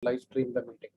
live stream the meeting.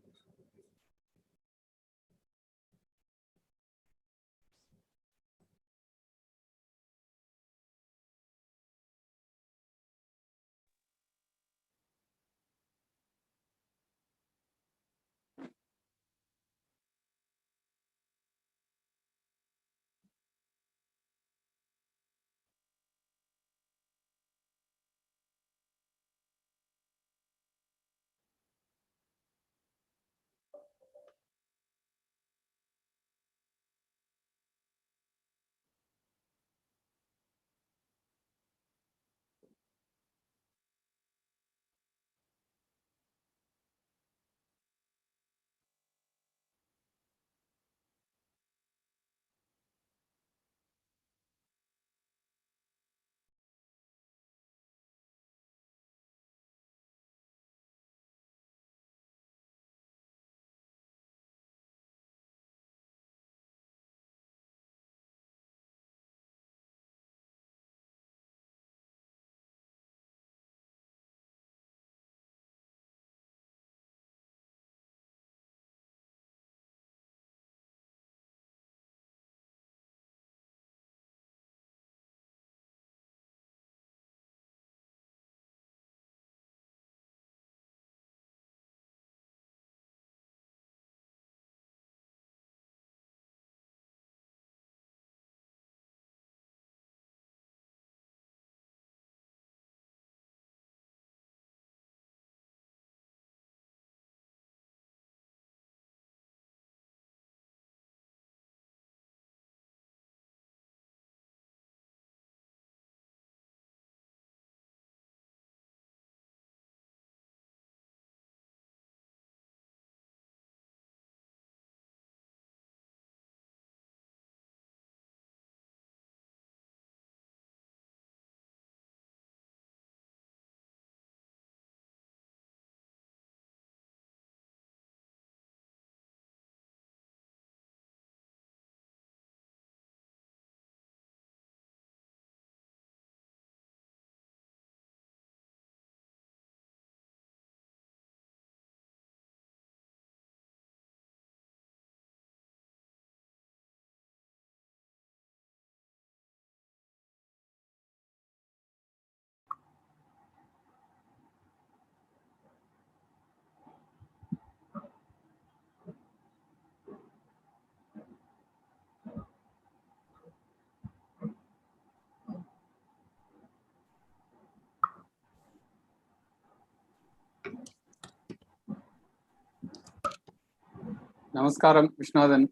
Namaskaram, Vishnunadan.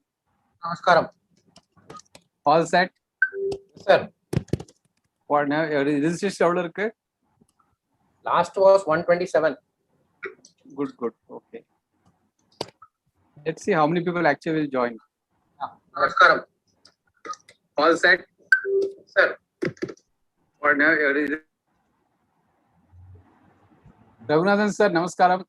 Namaskaram. All set? Yes, sir. What now? Registration order irukku? Last was 127. Good, good. Okay. Let's see how many people actually will join. Namaskaram. All set? Yes, sir. What now? Raghunathan sir, Namaskaram.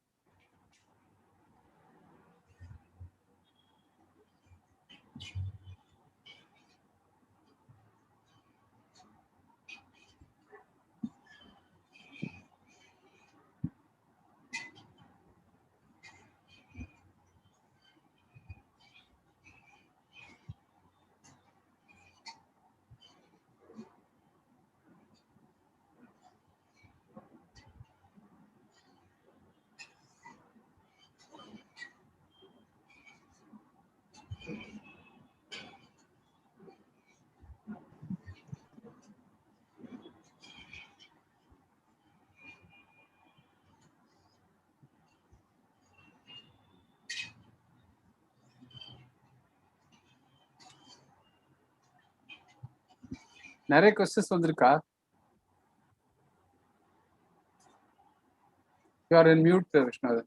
நிறைய questions வந்திருக்கா? You are in mute, Vishnunadan.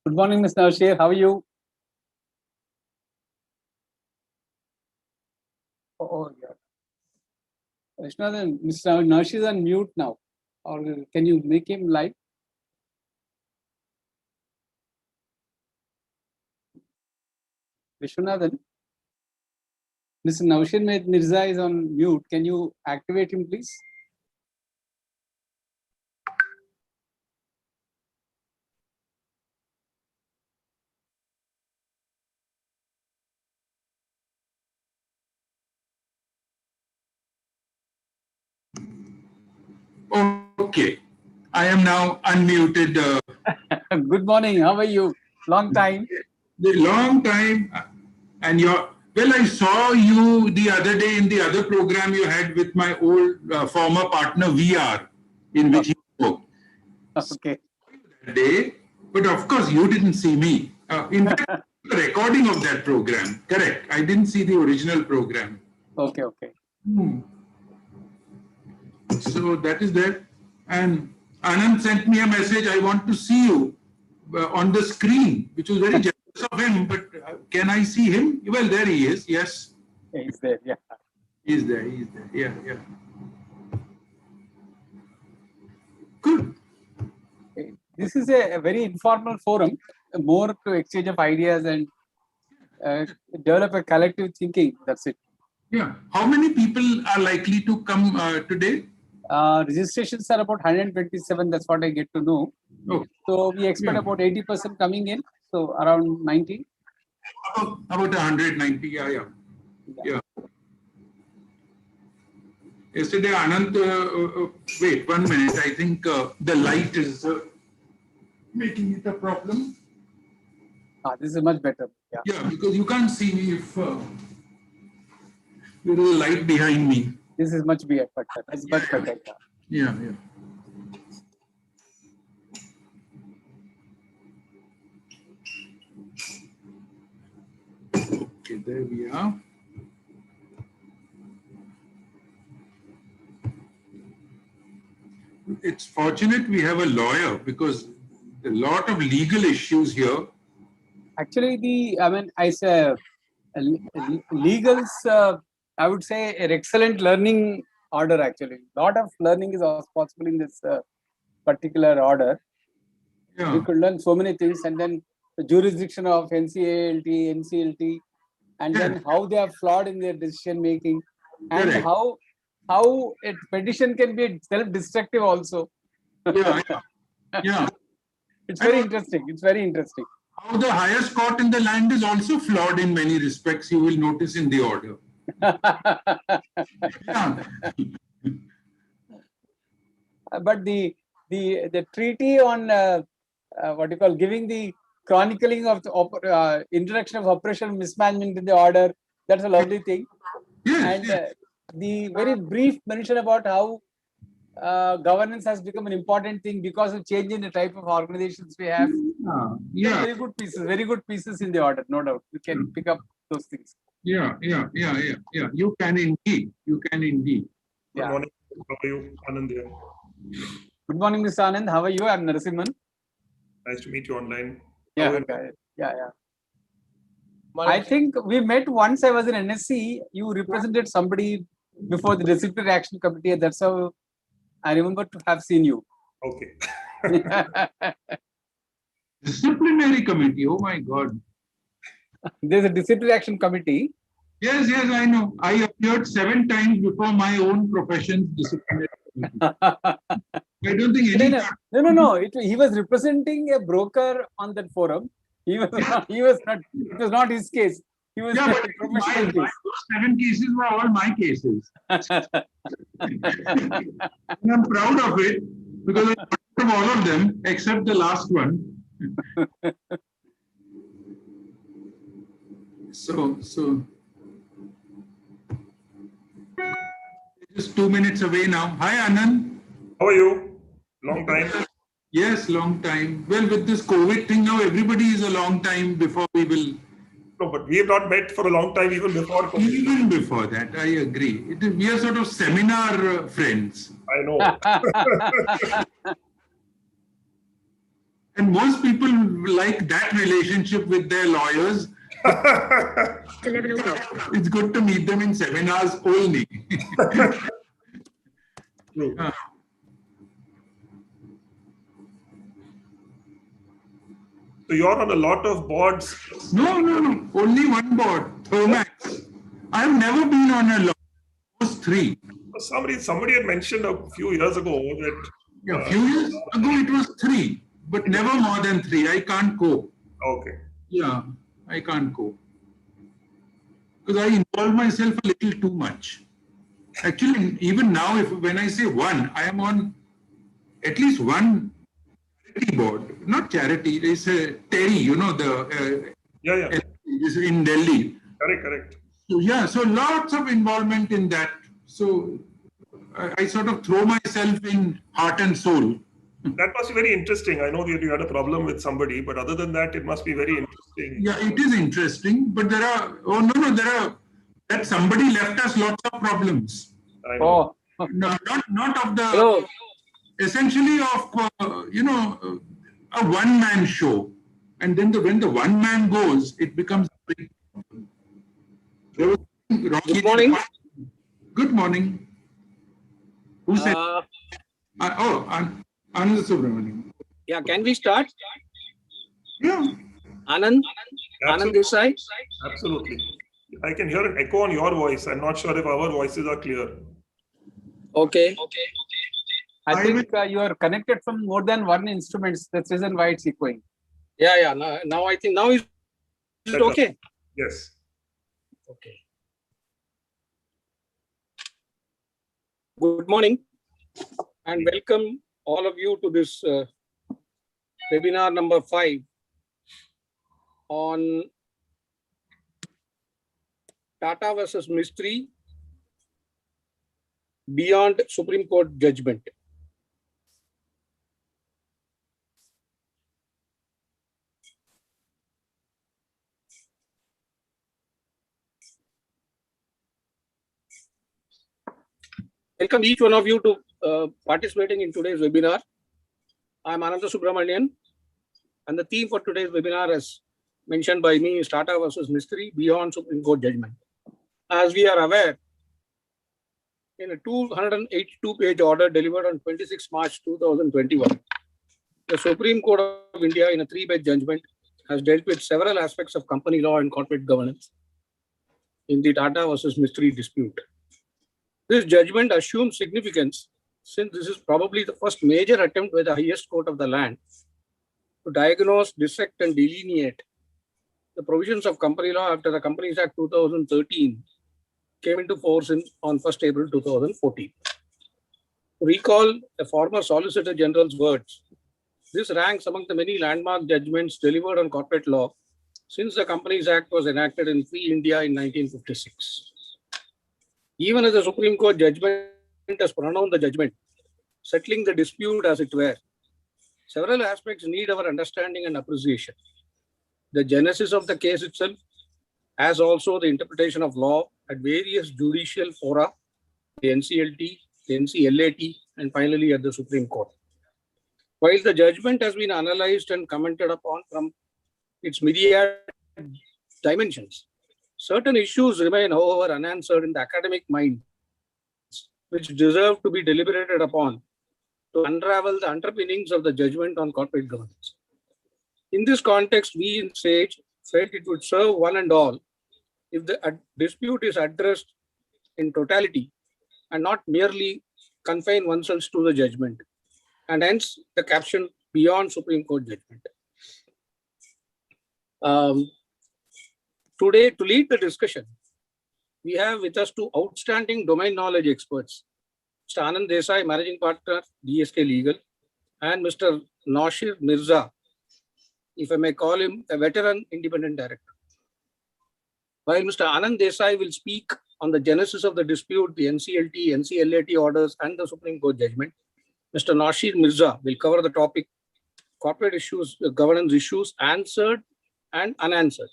Good morning, Ms. Nawshir. How are you? Oh, yeah. Vishwanathan, Mr. Nawshir is on mute now. Or can you make him live? Vishwanathan, Mr. Nawshir Mirza is on mute. Can you activate him, please? Okay, I am now unmuted. Good morning. How are you? Long time. The long time, and well, I saw you the other day in the other program you had with my old former partner VR, in which you spoke Okay. that day. But of course, you didn't see me. In fact, the recording of that program, correct? I didn't see the original program. Okay. Okay. So that is there. And Anand sent me a message, I want to see you on the screen, which was very generous of him, but can I see him? Well, there he is, yes. He's there. Yeah. He's there, yeah. Good. This is a very informal forum, more to exchange of ideas and develop a collective thinking. That's it. Yeah. How many people are likely to come today? Registrations are about 127. That's what I get to know. Oh, So we expect yeah. about 80% coming in. So around 90. About 190, yeah. Yesterday, Anand, wait 1 minute. I think the light is making it a problem. This is much better. Yeah. Yeah, because you can't see me if there is a light behind me. This is much better. It's much better. Yeah. Okay, there we are. It's fortunate we have a lawyer because a lot of legal issues here. Actually, I say legals, I would say an excellent learning order actually. A lot of learning is also possible in this particular order. Yeah. We could learn so many things, and then the jurisdiction of NCALT, NCLT, and then how they are flawed in their decision making, and Correct. how a petition can be self-destructive also. Yeah. It's very interesting. It's very interesting. How the highest court in the land is also flawed in many respects, you will notice in the order. Yeah. But the treaty on what you call giving the chronicling of the introduction of operational mismanagement in the order, that's a lovely thing. Yes, And the very brief mention about how governance has become an important thing because of change in the type of organizations we have. Yeah. Very good pieces in the order, no doubt. You can pick up those things. Yeah. You can indeed. Yeah. Good morning. How are you? Anand here. Good morning, Mr. Anand. How are you? I'm Narasimhan. Nice to meet you online. Yeah. I think we met once. I was in NSC. You represented somebody before the disciplinary action committee. That's how I remember to have seen you. Okay. Disciplinary committee, oh my God. There's a disciplinary action committee. Yes, I know. I appeared 7 times before my own profession's disciplinary committee. I don't think any... No. He was representing a broker on that forum. He was not. It was not his case. He was but professional case. Those 7 cases were all my cases. And I'm proud of it because I of all of them except the last one. So just 2 minutes away now. Hi, Anand. How are you? Long time. Yes, long time. Well, with this COVID thing now, everybody is a long time before we will. No, but we have not met for a long time, even before COVID. Even before that, I agree. We are sort of seminar friends. I know. And most people like that relationship with their lawyers. It's good to meet them in seminars only. True. So you're on a lot of boards. No. Only one board, Thermax. I've never been on a lot. Those three. Somebody had mentioned a few years ago that. A few years ago it was three, but never more than three. I can't cope. Okay. Yeah, I can't cope. Because I involve myself a little too much. Actually, even now, when I say one, I am on at least one charity board. Not charity, it's a TERI, Yeah. This is in Delhi. Correct. So, yeah, so lots of involvement in that. So I sort of throw myself in heart and soul. That must be very interesting. I know that you had a problem with somebody, but other than that, it must be very interesting. Yeah, it is interesting, but that somebody left us lots of problems. I know. No, not of the, Hello. essentially of, a one-man show. And then when the one man goes, it becomes a big problem. There was Good morning. Good morning. Who said? Anand Subramanian. Yeah, can we start? Yeah. Anand Desai. Absolutely. I can hear an echo on your voice. I'm not sure if our voices are clear. Okay. I think you are connected from more than one instruments. That's the reason why it's echoing. Yeah. Now I think is it okay? Yes. Okay. Good morning and welcome all of you to this webinar number 5 on Tata versus Mistry beyond Supreme Court judgment. Welcome each one of you to participating in today's webinar. I am Anand Subramanian, and the theme for today's webinar, as mentioned by me, is Tata versus Mistry beyond Supreme Court judgment. As we are aware, in a 282-page order delivered on 26 March 2021, the Supreme Court of India, in a 3-page judgment, has dealt with several aspects of company law and corporate governance in the Tata versus Mistry dispute. This judgment assumes significance since this is probably the first major attempt by the highest court of the land to diagnose, dissect, and delineate the provisions of company law after the Companies Act 2013 came into force on 1st April 2014. To recall a former Solicitor General's words, this ranks among the many landmark judgments delivered on corporate law since the Companies Act was enacted in free India in 1956. Even as the Supreme Court judgment has pronounced the judgment, settling the dispute as it were, several aspects need our understanding and appreciation. The genesis of the case itself, as also the interpretation of law at various judicial fora, the NCLT, the NCLAT, and finally at the Supreme Court. While the judgment has been analyzed and commented upon from its myriad dimensions, certain issues remain, however, unanswered in the academic mind, which deserve to be deliberated upon to unravel the underpinnings of the judgment on corporate governance. In this context, we in SAGE felt it would serve one and all if the dispute is addressed in totality and not merely confine oneself to the judgment, and hence the caption beyond Supreme Court judgment. Today, to lead the discussion, we have with us two outstanding domain knowledge experts, Mr. Anand Desai, Managing Partner, DSK Legal, and Mr. Nawshir Mirza, if I may call him a veteran independent director. While Mr. Anand Desai will speak on the genesis of the dispute, the NCLT, NCLAT orders, and the Supreme Court judgment, Mr. Nawshir Mirza will cover the topic corporate issues, governance issues, answered and unanswered.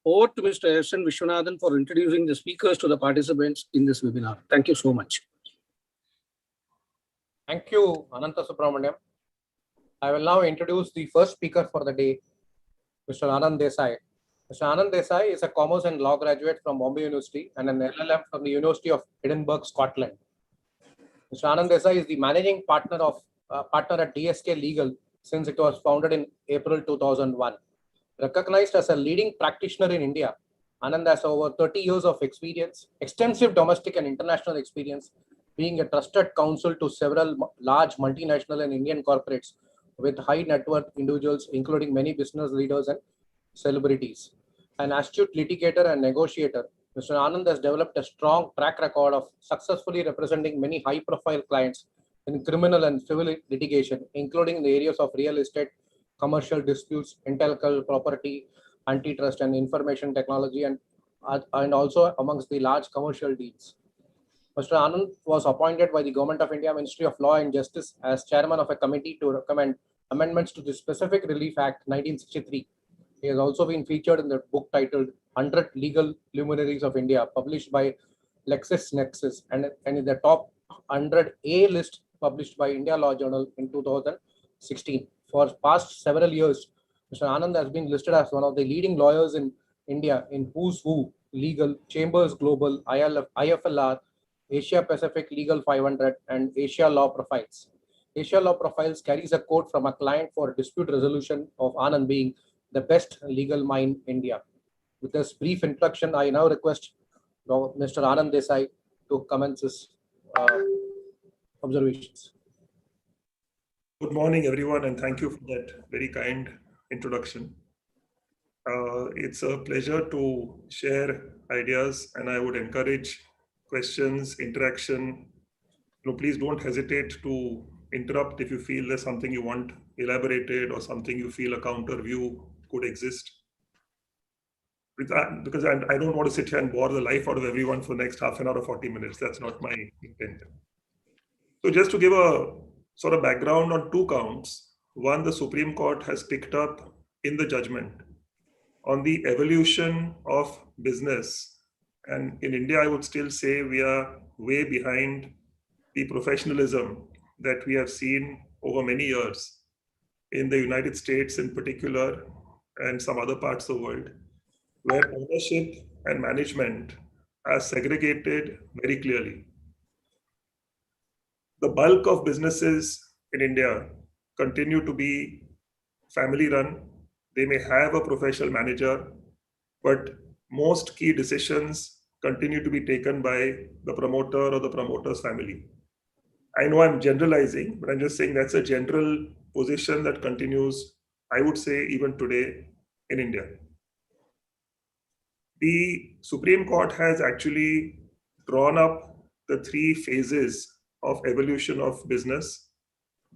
Over to Mr. S.N. Vishwanathan for introducing the speakers to the participants in this webinar. Thank you so much. Thank you, Ananta Subramaniam. I will now introduce the first speaker for the day, Mr. Anand Desai. Mr. Anand Desai is a commerce and law graduate from Bombay University and an LLM from the University of Edinburgh, Scotland. Mr. Anand Desai is the managing partner at DSK Legal since it was founded in April 2001. Recognized as a leading practitioner in India, Anand has over 30 years of experience, extensive domestic and international experience, being a trusted counsel to several large multinational and Indian corporates with high net worth individuals, including many business leaders and celebrities. An astute litigator and negotiator, Mr. Anand has developed a strong track record of successfully representing many high-profile clients in criminal and civil litigation, including in the areas of real estate, commercial disputes, intellectual property, antitrust and information technology, and also amongst the large commercial deals. Mr. Anand was appointed by the Government of India Ministry of Law and Justice as chairman of a committee to recommend amendments to the Specific Relief Act 1963. He has also been featured in the book titled 100 Legal Luminaries of India, published by LexisNexis, and in the top 100 A list published by India Law Journal in 2016. For past several years, Mr. Anand has been listed as one of the leading lawyers in India in Who's Who, Legal, Chambers Global, IFLR, Asia Pacific Legal 500, and Asia Law Profiles. Asia Law Profiles carries a quote from a client for dispute resolution of Anand being the best legal mind in India. With this brief introduction, I now request Mr. Anand Desai to commence his observations. Good morning, everyone, and thank you for that very kind introduction. It's a pleasure to share ideas, and I would encourage questions, interaction. Please don't hesitate to interrupt if you feel there's something you want elaborated or something you feel a counter view could exist. Because I don't want to sit here and bore the life out of everyone for the next half an hour or 40 minutes. That's not my intent. So just to give a sort of background on two counts. One, the Supreme Court has picked up in the judgment on the evolution of business. And in India, I would still say we are way behind the professionalism that we have seen over many years in the United States in particular and some other parts of the world, where ownership and management are segregated very clearly. The bulk of businesses in India continue to be family run. They may have a professional manager, but most key decisions continue to be taken by the promoter or the promoter's family. I know I'm generalizing, but I'm just saying that's a general position that continues, I would say, even today in India. The Supreme Court has actually drawn up the three phases of evolution of business,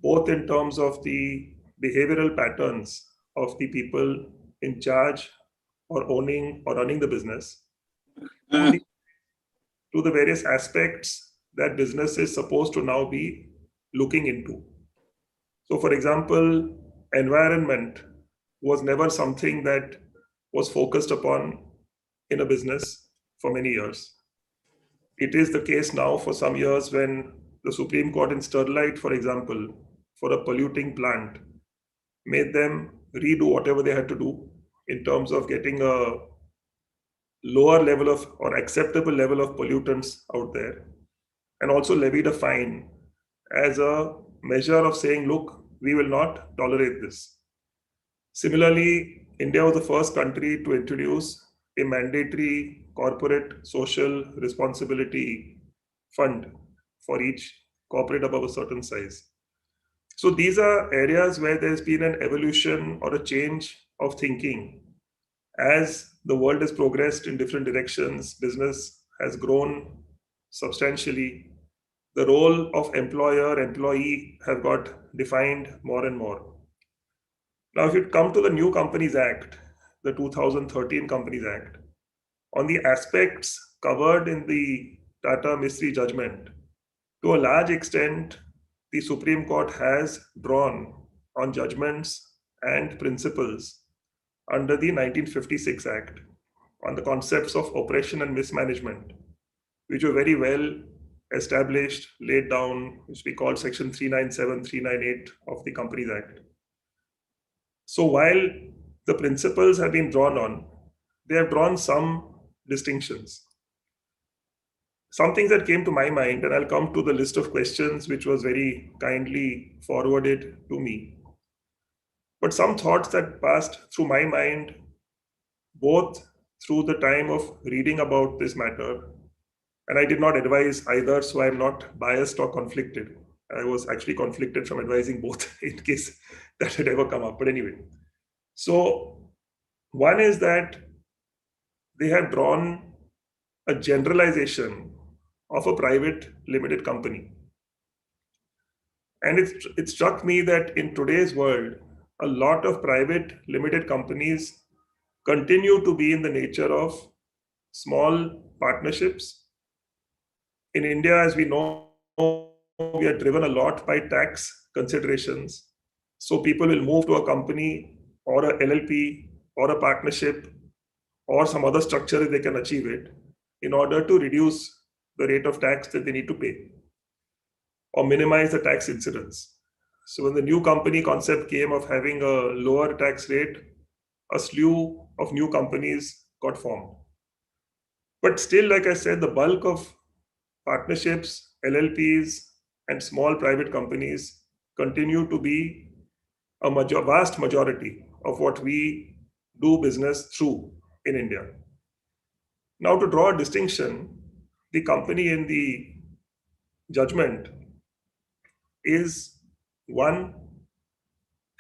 both in terms of the behavioral patterns of the people in charge or owning or running the business, to the various aspects that business is supposed to now be looking into. So, for example, environment was never something that was focused upon in a business for many years. It is the case now for some years when the Supreme Court in Sterlite, for example, for a polluting plant, made them redo whatever they had to do in terms of getting a lower level of or acceptable level of pollutants out there, and also levied a fine as a measure of saying, look, we will not tolerate this. Similarly, India was the first country to introduce a mandatory corporate social responsibility fund for each corporate above a certain size. So these are areas where there's been an evolution or a change of thinking. As the world has progressed in different directions, business has grown substantially. The role of employer, employee have got defined more and more. Now, if you come to the new Companies Act, the 2013 Companies Act, on the aspects covered in the Tata Mistry judgment, to a large extent, the Supreme Court has drawn on judgments and principles under the 1956 Act on the concepts of oppression and mismanagement, which were very well established, laid down, which we call Section 397, 398 of the Companies Act. So while the principles have been drawn on, they have drawn some distinctions. Some things that came to my mind, and I'll come to the list of questions which was very kindly forwarded to me. But some thoughts that passed through my mind, both through the time of reading about this matter, and I did not advise either, so I'm not biased or conflicted. I was actually conflicted from advising both in case that had ever come up. But anyway, so one is that they have drawn a generalization of a private limited company. And it struck me that in today's world, a lot of private limited companies continue to be in the nature of small partnerships. In India, as we know, we are driven a lot by tax considerations. So people will move to a company or a LLP or a partnership or some other structure if they can achieve it in order to reduce the rate of tax that they need to pay or minimize the tax incidence. So when the new company concept came of having a lower tax rate, a slew of new companies got formed. But still, like I said, the bulk of partnerships, LLPs, and small private companies continue to be a vast majority of what we do business through in India. Now, to draw a distinction, the company in the judgment is one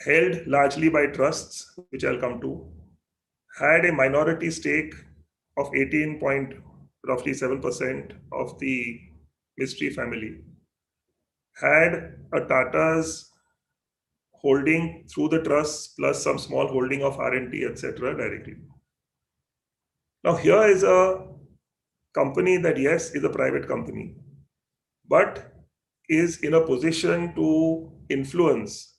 held largely by trusts, which I'll come to, had a minority stake of 18.7% of the Mistry family, had a Tata's holding through the trusts plus some small holding of R&T, etc. directly. Now here is a company that, yes, is a private company, but is in a position to influence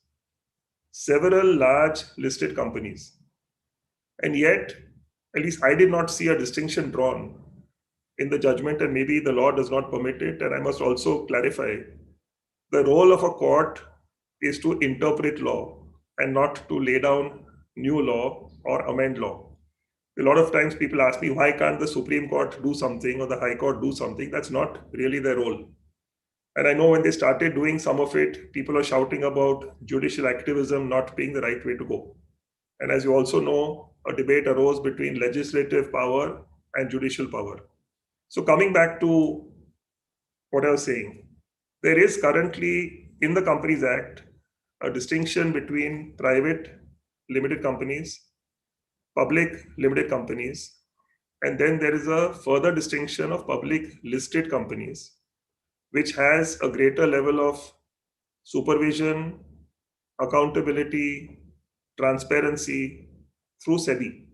several large listed companies. And yet, at least I did not see a distinction drawn in the judgment, and maybe the law does not permit it. And I must also clarify, the role of a court is to interpret law and not to lay down new law or amend law. A lot of times people ask me, why can't the Supreme Court do something or the High Court do something? That's not really their role. And I know when they started doing some of it, people are shouting about judicial activism not being the right way to go. And as you also know, a debate arose between legislative power and judicial power. So coming back to what I was saying, there is currently in the Companies Act a distinction between private limited companies, public limited companies, and then there is a further distinction of public listed companies, which has a greater level of supervision, accountability, transparency through SEBI.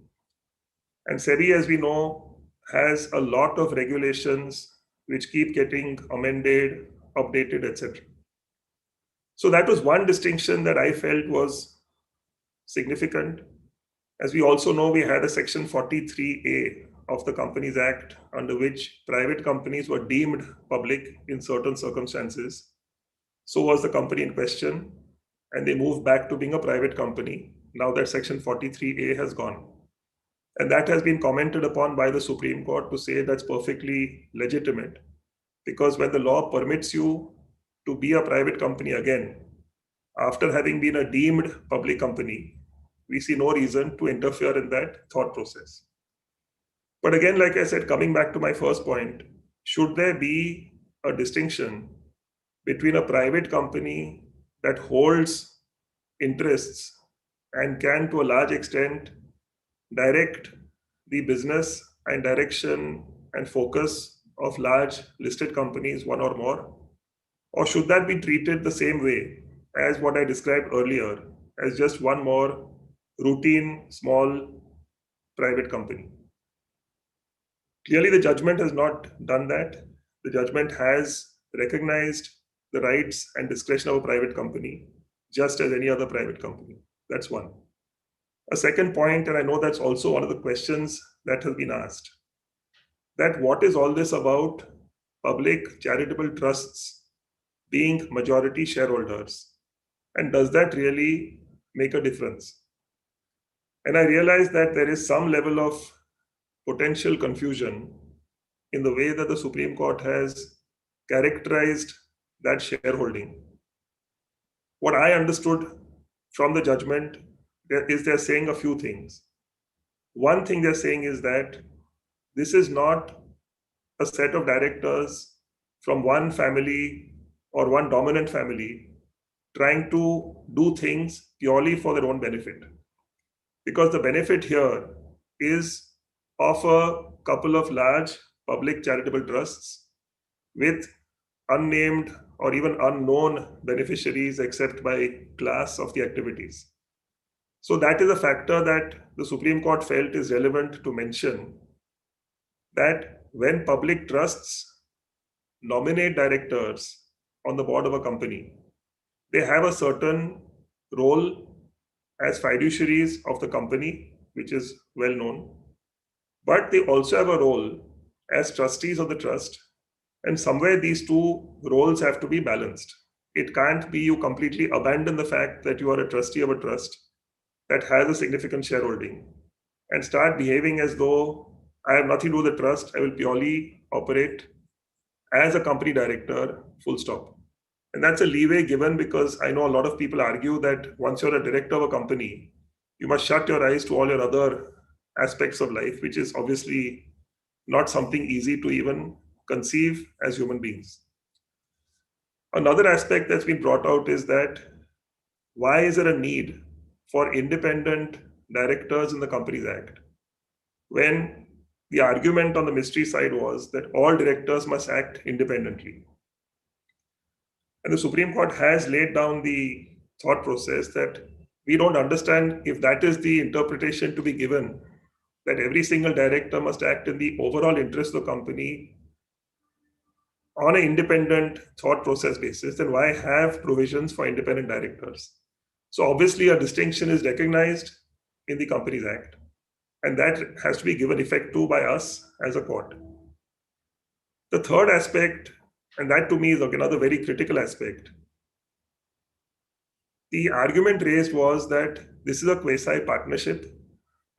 And SEBI, as we know, has a lot of regulations which keep getting amended, updated, etc. So that was one distinction that I felt was significant. As we also know, we had a section 43A of the Companies Act under which private companies were deemed public in certain circumstances. So was the company in question, and they moved back to being a private company. Now that section 43A has gone. And that has been commented upon by the Supreme Court to say that's perfectly legitimate, because when the law permits you to be a private company again, after having been a deemed public company, we see no reason to interfere in that thought process. But again, like I said, coming back to my first point, should there be a distinction between a private company that holds interests and can, to a large extent, direct the business and direction and focus of large listed companies, one or more? Or should that be treated the same way as what I described earlier, as just one more routine small private company? Clearly, the judgment has not done that. The judgment has recognized the rights and discretion of a private company, just as any other private company. That's one. A second point, and I know that's also one of the questions that has been asked, that what is all this about public charitable trusts being majority shareholders? And does that really make a difference? And I realized that there is some level of potential confusion in the way that the Supreme Court has characterized that shareholding. What I understood from the judgment is they're saying a few things. One thing they're saying is that this is not a set of directors from one family or one dominant family trying to do things purely for their own benefit. Because the benefit here is of a couple of large public charitable trusts with unnamed or even unknown beneficiaries except by class of the activities. So that is a factor that the Supreme Court felt is relevant to mention, that when public trusts nominate directors on the board of a company, they have a certain role as fiduciaries of the company, which is well known, but they also have a role as trustees of the trust. And somewhere these two roles have to be balanced. It can't be you completely abandon the fact that you are a trustee of a trust that has a significant shareholding and start behaving as though I have nothing to do with the trust, I will purely operate as a company director, full stop. And that's a leeway given because I know a lot of people argue that once you're a director of a company, you must shut your eyes to all your other aspects of life, which is obviously not something easy to even conceive as human beings. Another aspect that's been brought out is that why is there a need for independent directors in the Companies Act when the argument on the Mistry side was that all directors must act independently. And the Supreme Court has laid down the thought process that we don't understand if that is the interpretation to be given, that every single director must act in the overall interest of the company on an independent thought process basis, then why have provisions for independent directors? So obviously a distinction is recognized in the Companies Act, and that has to be given effect to by us as a court. The third aspect, and that to me is another very critical aspect, the argument raised was that this is a quasi-partnership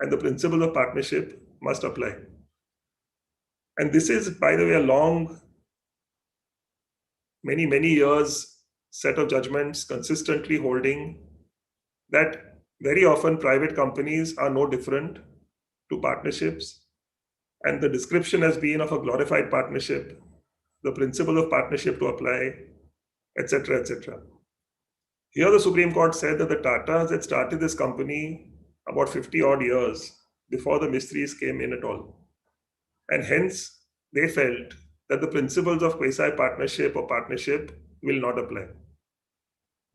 and the principle of partnership must apply. And this is, by the way, a long, many years set of judgments consistently holding that very often private companies are no different to partnerships. And the description has been of a glorified partnership, the principle of partnership to apply, etc., etc. Here the Supreme Court said that the Tatas had started this company about 50 odd years before the Mistrys came in at all. And hence they felt that the principles of quasi-partnership or partnership will not apply.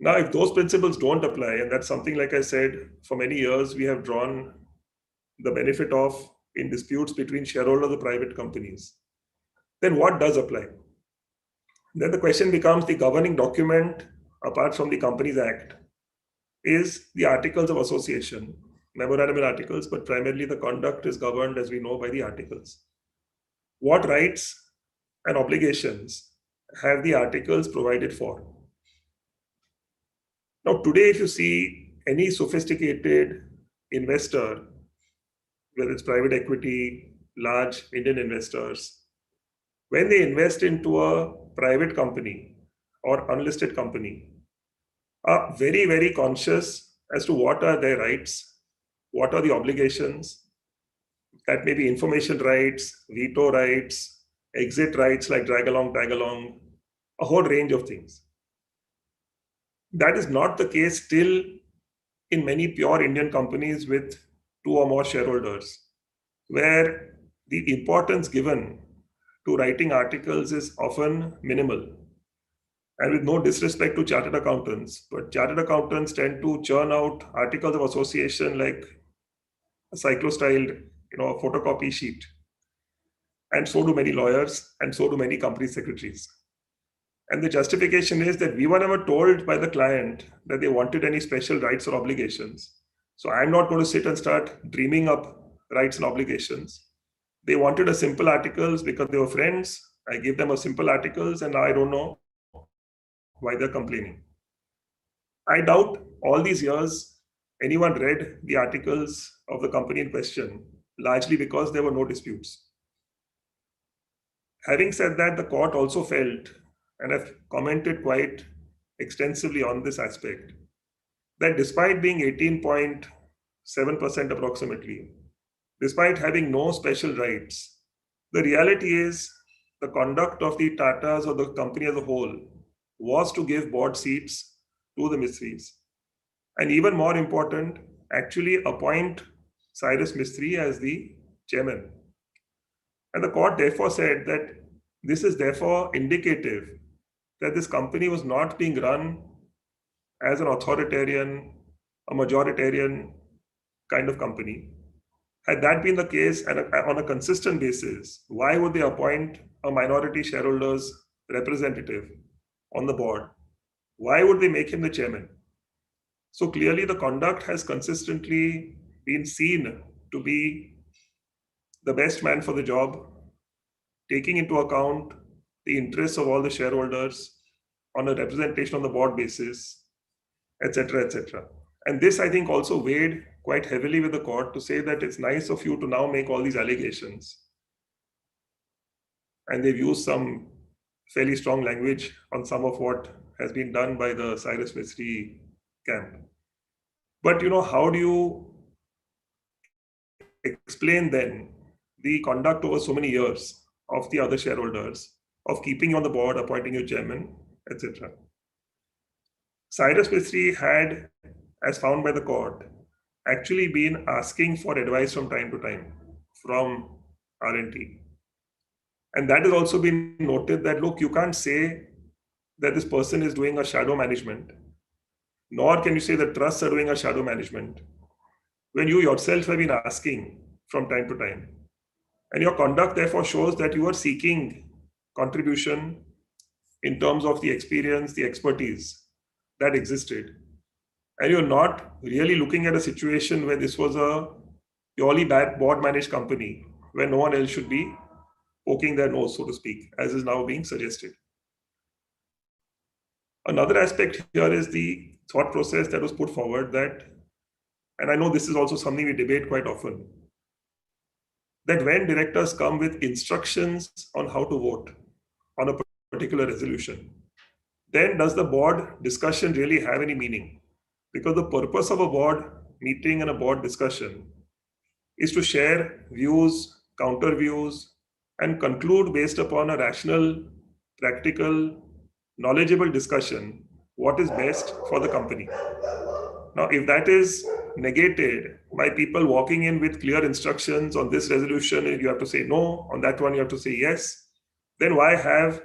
Now, if those principles don't apply, and that's something, like I said, for many years we have drawn the benefit of in disputes between shareholders of private companies, then what does apply? Then the question becomes the governing document, apart from the Companies Act, is the Articles of Association, memorandum articles, but primarily the conduct is governed, as we know, by the articles. What rights and obligations have the articles provided for? Now, today, if you see any sophisticated investor, whether it's private equity, large Indian investors, when they invest into a private company or unlisted company, are very conscious as to what are their rights, what are the obligations. That may be information rights, veto rights, exit rights like drag along, tag along, a whole range of things. That is not the case still in many pure Indian companies with 2 or more shareholders, where the importance given to writing articles is often minimal. And with no disrespect to chartered accountants, but chartered accountants tend to churn out articles of association like a cyclo-styled, a photocopy sheet. And so do many lawyers, and so do many company secretaries. And the justification is that we were never told by the client that they wanted any special rights or obligations. So I'm not going to sit and start dreaming up rights and obligations. They wanted a simple articles because they were friends. I gave them a simple articles, and now I don't know why they're complaining. I doubt all these years anyone read the articles of the company in question, largely because there were no disputes. Having said that, the court also felt, and I've commented quite extensively on this aspect, that despite being 18.7% approximately, despite having no special rights, the reality is the conduct of the Tatas or the company as a whole was to give board seats to the Mistries. And even more important, actually appoint Cyrus Mistry as the chairman. And the court therefore said that this is therefore indicative that this company was not being run as an authoritarian, a majoritarian kind of company. Had that been the case and on a consistent basis, why would they appoint a minority shareholders representative on the board? Why would they make him the chairman? So clearly the conduct has consistently been seen to be the best man for the job, taking into account the interests of all the shareholders on a representation on the board basis, etc., etc. And this, I think, also weighed quite heavily with the court to say that it's nice of you to now make all these allegations. And they've used some fairly strong language on some of what has been done by the Cyrus Mistry camp. But how do you explain then the conduct over so many years of the other shareholders, of keeping you on the board, appointing you chairman, etc.? Cyrus Mistry had, as found by the court, actually been asking for advice from time to time from R&T. And that has also been noted that, look, you can't say that this person is doing a shadow management, nor can you say that trusts are doing a shadow management, when you yourself have been asking from time to time. And your conduct therefore shows that you are seeking contribution in terms of the experience, the expertise that existed. And you're not really looking at a situation where this was a purely board managed company where no one else should be poking their nose, so to speak, as is now being suggested. Another aspect here is the thought process that was put forward that, and I know this is also something we debate quite often, that when directors come with instructions on how to vote on a particular resolution, then does the board discussion really have any meaning? Because the purpose of a board meeting and a board discussion is to share views, counter views, and conclude based upon a rational, practical, knowledgeable discussion what is best for the company. Now, if that is negated by people walking in with clear instructions on this resolution, you have to say no, on that one you have to say yes, then why have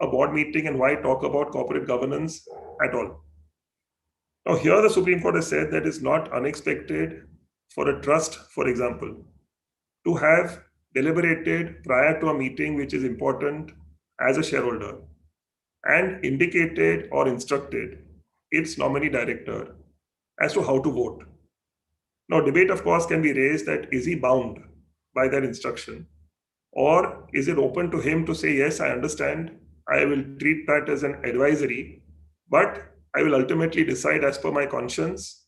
a board meeting and why talk about corporate governance at all? Now, here the Supreme Court has said that it's not unexpected for a trust, for example, to have deliberated prior to a meeting which is important as a shareholder and indicated or instructed its nominee director as to how to vote. Now, debate, of course, can be raised that is he bound by that instruction, or is it open to him to say, yes, I understand, I will treat that as an advisory, but I will ultimately decide as per my conscience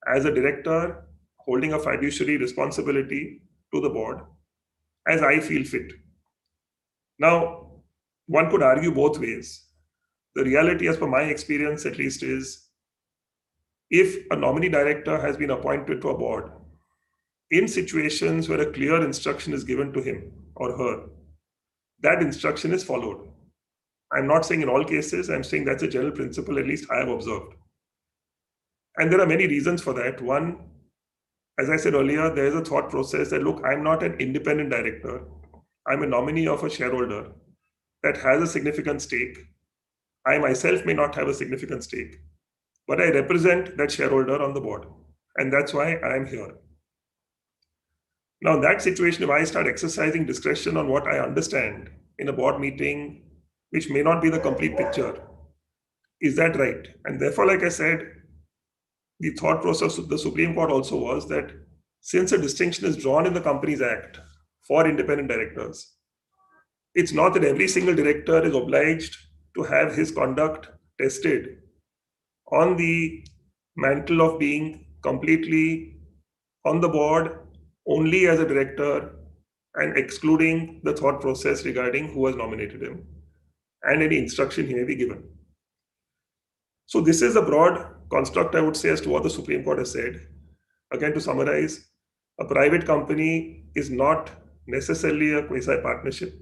as a director holding a fiduciary responsibility to the board as I feel fit. Now, one could argue both ways. The reality, as per my experience at least, is if a nominee director has been appointed to a board in situations where a clear instruction is given to him or her, that instruction is followed. I'm not saying in all cases, I'm saying that's a general principle, at least I have observed. And there are many reasons for that. One, as I said earlier, there is a thought process that, look, I'm not an independent director. I'm a nominee of a shareholder that has a significant stake. I myself may not have a significant stake, but I represent that shareholder on the board. And that's why I'm here. Now, in that situation, if I start exercising discretion on what I understand in a board meeting, which may not be the complete picture, is that right? And therefore, like I said, the thought process of the Supreme Court also was that since a distinction is drawn in the Companies Act for independent directors, it's not that every single director is obliged to have his conduct tested on the mantle of being completely on the board only as a director and excluding the thought process regarding who has nominated him and any instruction he may be given. So this is a broad construct, I would say, as to what the Supreme Court has said. Again, to summarize, a private company is not necessarily a quasi-partnership.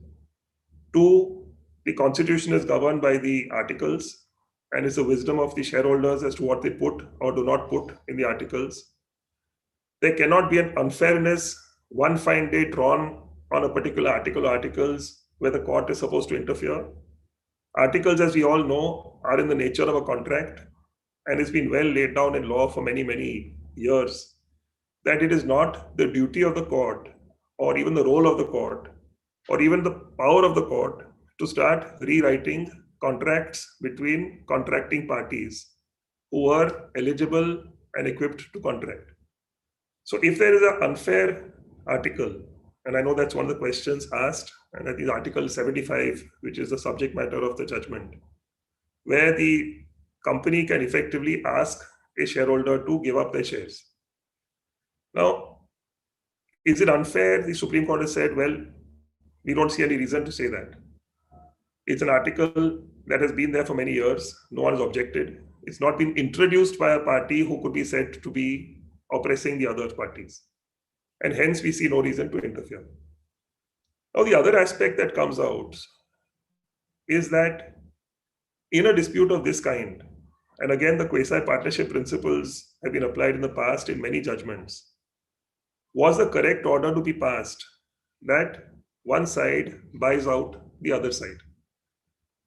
2, the constitution is governed by the articles and it's the wisdom of the shareholders as to what they put or do not put in the articles. There cannot be an unfairness one fine day drawn on a particular article or articles where the court is supposed to interfere. Articles, as we all know, are in the nature of a contract, and it's been well laid down in law for many, many years that it is not the duty of the court or even the role of the court or even the power of the court to start rewriting contracts between contracting parties who are eligible and equipped to contract. So if there is an unfair article, and I know that's one of the questions asked, and that is Article 75, which is the subject matter of the judgment, where the company can effectively ask a shareholder to give up their shares. Now, is it unfair? The Supreme Court has said, well, we don't see any reason to say that. It's an article that has been there for many years. No one has objected. It's not been introduced by a party who could be said to be oppressing the other parties. And hence, we see no reason to interfere. Now, the other aspect that comes out is that in a dispute of this kind, and again, the quasi-partnership principles have been applied in the past in many judgments, was the correct order to be passed that one side buys out the other side?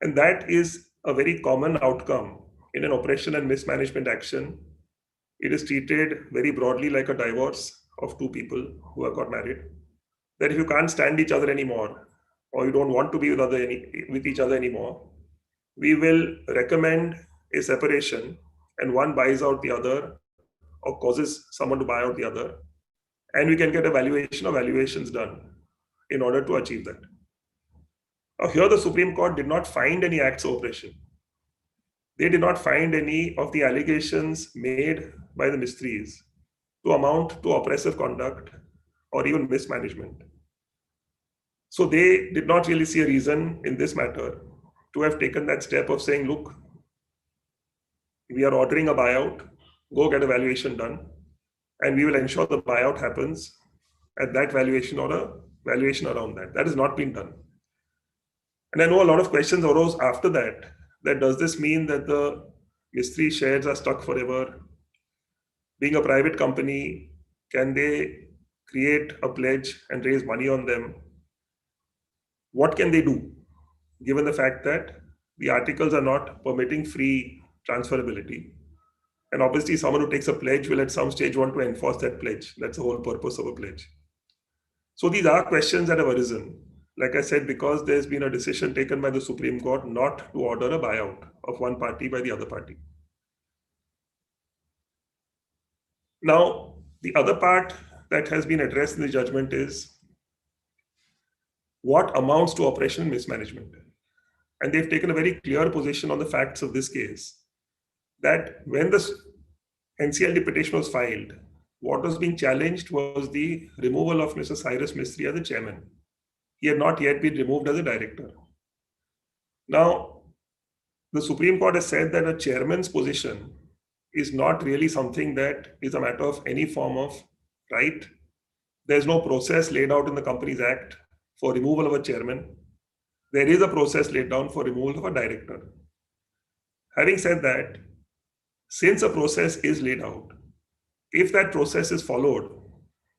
And that is a very common outcome in an oppression and mismanagement action. It is treated very broadly like a divorce of two people who have got married. That if you can't stand each other anymore, or you don't want to be with each other anymore, we will recommend a separation and one buys out the other or causes someone to buy out the other. And we can get a valuation or valuations done in order to achieve that. Now, here the Supreme Court did not find any acts of oppression. They did not find any of the allegations made by the Mistries to amount to oppressive conduct or even mismanagement. So they did not really see a reason in this matter to have taken that step of saying, look, we are ordering a buyout, go get a valuation done, and we will ensure the buyout happens at that valuation or a valuation around that. That has not been done. And I know a lot of questions arose after that, that does this mean that the Mistry shares are stuck forever? Being a private company, can they create a pledge and raise money on them? What can they do, given the fact that the articles are not permitting free transferability? And obviously, someone who takes a pledge will at some stage want to enforce that pledge. That's the whole purpose of a pledge. So these are questions that have arisen. Like I said, because there's been a decision taken by the Supreme Court not to order a buyout of one party by the other party. Now, the other part that has been addressed in the judgment is what amounts to oppression and mismanagement. And they've taken a very clear position on the facts of this case, that when the NCLT petition was filed, what was being challenged was the removal of Mr. Cyrus Mistry as the chairman. He had not yet been removed as a director. Now, the Supreme Court has said that a chairman's position is not really something that is a matter of any form of right. There's no process laid out in the Companies Act for removal of a chairman. There is a process laid down for removal of a director. Having said that, since a process is laid out, if that process is followed,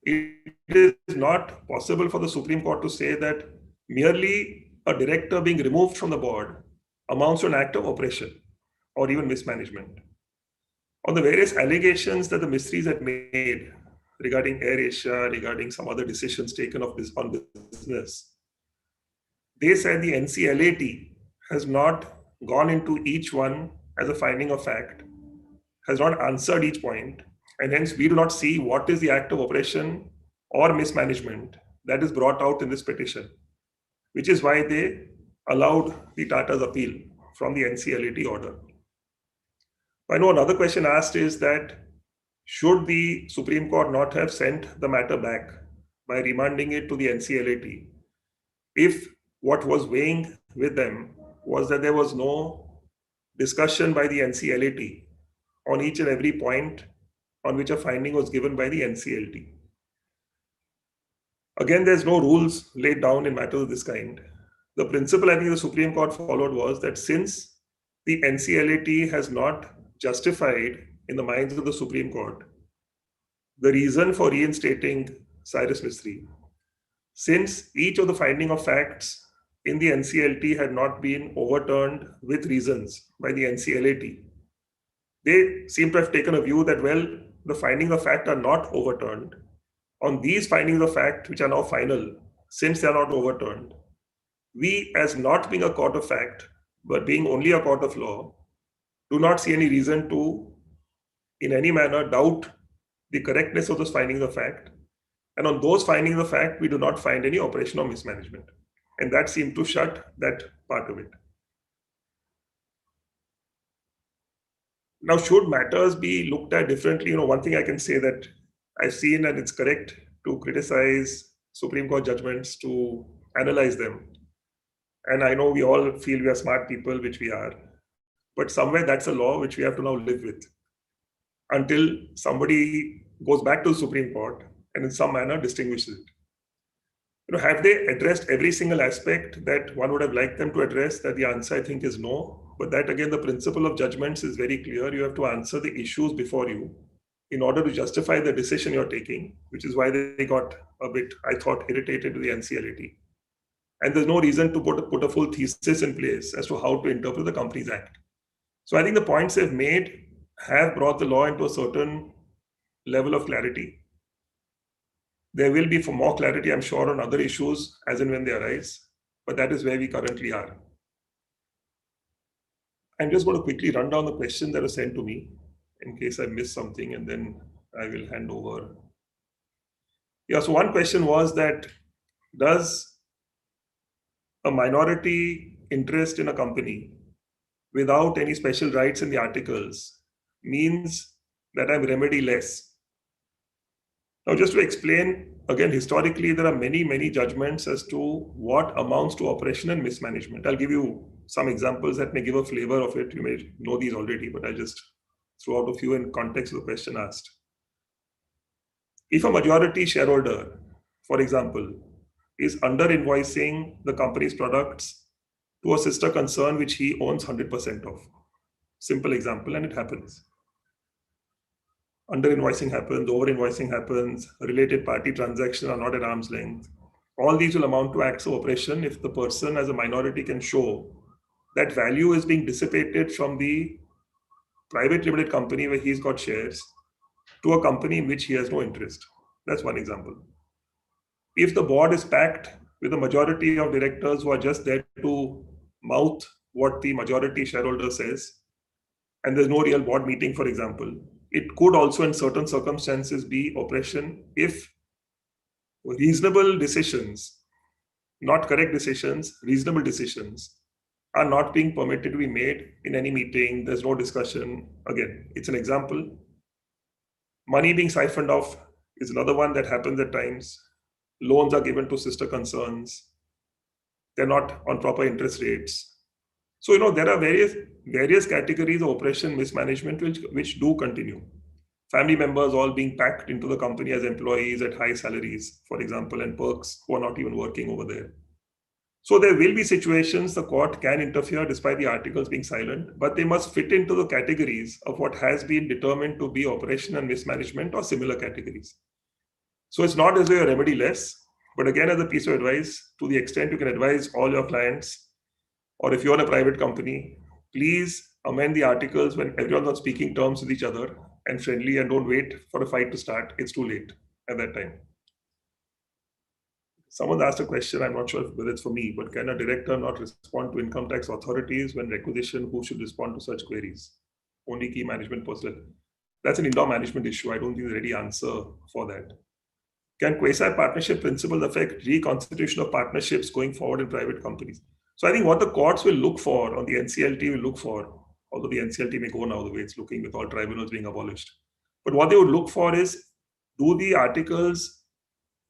it is not possible for the Supreme Court to say that merely a director being removed from the board amounts to an act of oppression or even mismanagement. On the various allegations that the Mistries had made regarding AirAsia, regarding some other decisions taken on business, they said the NCLAT has not gone into each one as a finding of fact, has not answered each point, and hence we do not see what is the act of oppression or mismanagement that is brought out in this petition, which is why they allowed the Tata's appeal from the NCLAT order. I know another question asked is that should the Supreme Court not have sent the matter back by remanding it to the NCLAT if what was weighing with them was that there was no discussion by the NCLAT on each and every point on which a finding was given by the NCLT. Again, there's no rules laid down in matters of this kind. The principle I think the Supreme Court followed was that since the NCLAT has not justified in the minds of the Supreme Court the reason for reinstating Cyrus Mistry, since each of the finding of facts in the NCLT had not been overturned with reasons by the NCLAT, they seem to have taken a view that, well, the findings of fact are not overturned. On these findings of fact, which are now final, since they are not overturned, we, as not being a court of fact, but being only a court of law, do not see any reason to, in any manner, doubt the correctness of those findings of fact. And on those findings of fact, we do not find any operation or mismanagement. And that seemed to shut that part of it. Now, should matters be looked at differently? One thing I can say that I've seen, and it's correct to criticize Supreme Court judgments, to analyze them. And I know we all feel we are smart people, which we are. But somewhere that's a law which we have to now live with until somebody goes back to the Supreme Court and in some manner distinguishes it. Have they addressed every single aspect that one would have liked them to address? That the answer, I think, is no. But that, again, the principle of judgments is very clear. You have to answer the issues before you in order to justify the decision you're taking, which is why they got a bit, I thought, irritated with the NCLAT. And there's no reason to put a full thesis in place as to how to interpret the Companies Act. So I think the points they've made have brought the law into a certain level of clarity. There will be for more clarity, I'm sure, on other issues as and when they arise, but that is where we currently are. I'm just going to quickly run down the questions that were sent to me in case I missed something, and then I will hand over. Yeah, so one question was that, does a minority interest in a company without any special rights in the articles means that I'm remedy-less? Now, just to explain, again, historically, there are many, many judgments as to what amounts to operation and mismanagement. I'll give you some examples that may give a flavor of it. You may know these already, but I'll just throw out a few in context of the question asked. If a majority shareholder, for example, is under-invoicing the company's products to a sister concern which he owns 100% of. Simple example, and it happens. Under-invoicing happens, over-invoicing happens, related party transactions are not at arm's length. All these will amount to acts of oppression if the person as a minority can show that value is being dissipated from the private limited company where he's got shares to a company in which he has no interest. That's one example. If the board is packed with a majority of directors who are just there to mouth what the majority shareholder says, and there's no real board meeting, for example, it could also in certain circumstances be oppression if reasonable decisions, not correct decisions, reasonable decisions are not being permitted to be made in any meeting. There's no discussion. Again, it's an example. Money being siphoned off is another one that happens at times. Loans are given to sister concerns. They're not on proper interest rates. So, there are various categories of oppression, mismanagement, which do continue. Family members all being packed into the company as employees at high salaries, for example, and perks who are not even working over there. So there will be situations the court can interfere despite the articles being silent, but they must fit into the categories of what has been determined to be operation and mismanagement or similar categories. So it's not as though you're remedy-less, but again, as a piece of advice, to the extent you can advise all your clients, or if you're in a private company, please amend the articles when everyone's on speaking terms with each other and friendly, and don't wait for a fight to start. It's too late at that time. Someone asked a question, I'm not sure whether it's for me, but can a director not respond to income tax authorities when requisitioned? Who should respond to such queries? Only key management personnel. That's an indoor management issue. I don't think there's a ready answer for that. Can quasi-partnership principles affect reconstitution of partnerships going forward in private companies? So I think what the courts will look for, or the NCLT will look for, although the NCLT may go now the way it's looking with all tribunals being abolished. But what they would look for is, do the articles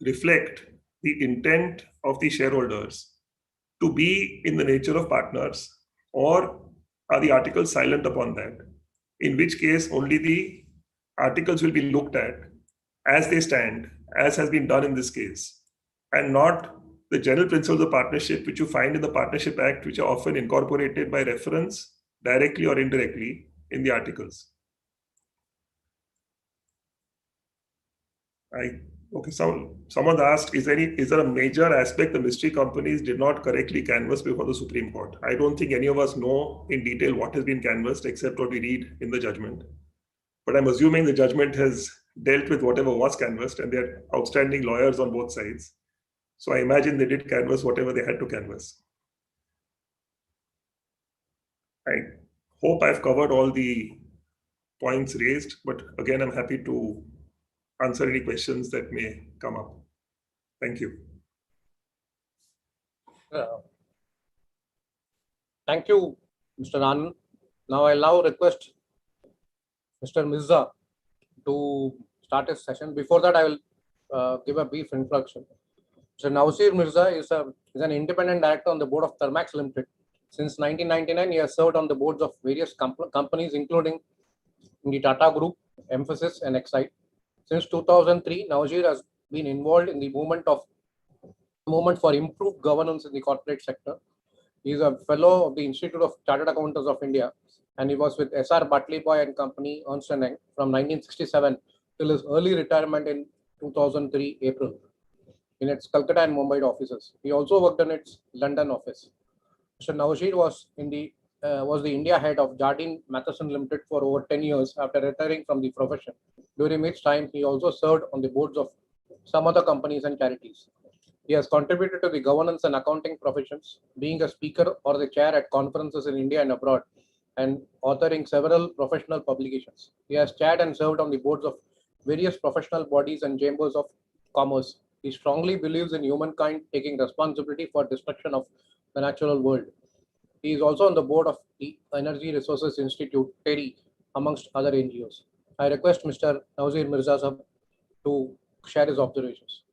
reflect the intent of the shareholders to be in the nature of partners, or are the articles silent upon that? In which case, only the articles will be looked at as they stand, as has been done in this case, and not the general principles of partnership which you find in the Partnership Act, which are often incorporated by reference directly or indirectly in the articles. Okay, someone asked, is there a major aspect the Mistry companies did not correctly canvass before the Supreme Court? I don't think any of us know in detail what has been canvassed except what we read in the judgment. But I'm assuming the judgment has dealt with whatever was canvassed, and there are outstanding lawyers on both sides. So I imagine they did canvass whatever they had to canvass. I hope I've covered all the points raised, but again, I'm happy to answer any questions that may come up. Thank you. Thank you, Mr. Anand. Now I'll request Mr. Mirza to start his session. Before that, I will give a brief introduction. Mr. Nawshir Mirza is an independent director on the board of Thermax Limited. Since 1999, he has served on the boards of various companies, including in the Tata Group, Emphasis, and Excite. Since 2003, Nawshir has been involved in the movement for improved governance in the corporate sector. He is a fellow of the Institute of Chartered Accountants of India, and he was with S.R. Bartley Boy and Company, Ernst & Young, from 1967 till his early retirement in 2003 April in its Calcutta and Mumbai offices. He also worked in its London office. Mr. Nawshir was the India head of Jardine Matheson Limited for over 10 years after retiring from the profession, during which time he also served on the boards of some other companies and charities. He has contributed to the governance and accounting professions, being a speaker or the chair at conferences in India and abroad, and authoring several professional publications. He has chaired and served on the boards of various professional bodies and chambers of commerce. He strongly believes in humankind taking responsibility for destruction of the natural world. He is also on the board of the Energy Resources Institute, TERI, amongst other NGOs. I request Mr. Nawshir Mirza to share his observations.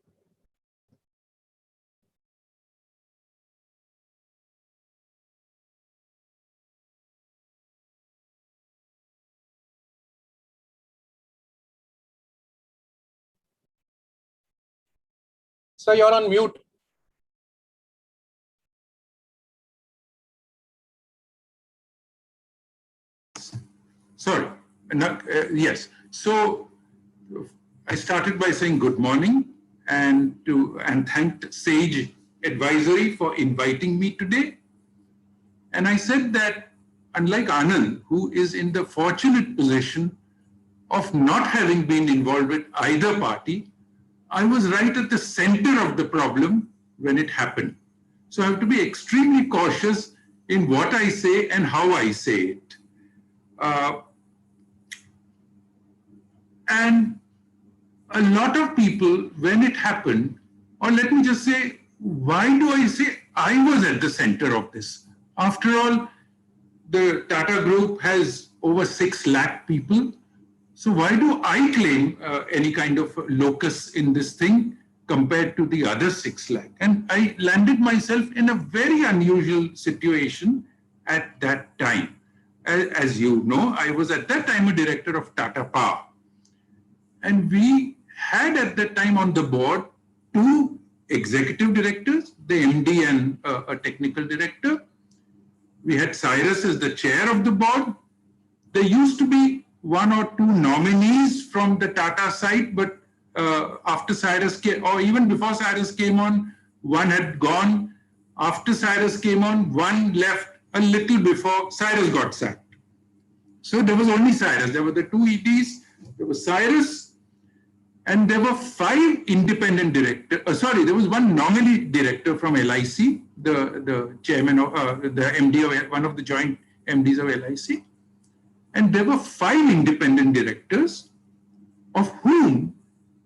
Sir, you're on mute. Sorry. Yes. So I started by saying good morning and thanked Sage Advisory for inviting me today. And I said that unlike Anand, who is in the fortunate position of not having been involved with either party, I was right at the center of the problem when it happened. So I have to be extremely cautious in what I say and how I say it. And a lot of people, when it happened, or let me just say, why do I say I was at the center of this? After all, the Tata Group has over 6 lakh people. So why do I claim any kind of locus in this thing compared to the other 6 lakh? And I landed myself in a very unusual situation at that time. As you know, I was at that time a director of Tata Power. And we had at that time on the board 2 executive directors, the MD and a technical director. We had Cyrus as the chair of the board. There used to be 1 or 2 nominees from the Tata side, but after Cyrus came, or even before Cyrus came on, 1 had gone. After Cyrus came on, 1 left a little before Cyrus got sacked. So there was only Cyrus. There were the 2 EDs, there was Cyrus, and there were 5 independent directors. There was 1 nominee director from LIC, the chairman of, the MD of one of the joint MDs of LIC. And there were 5 independent directors, of whom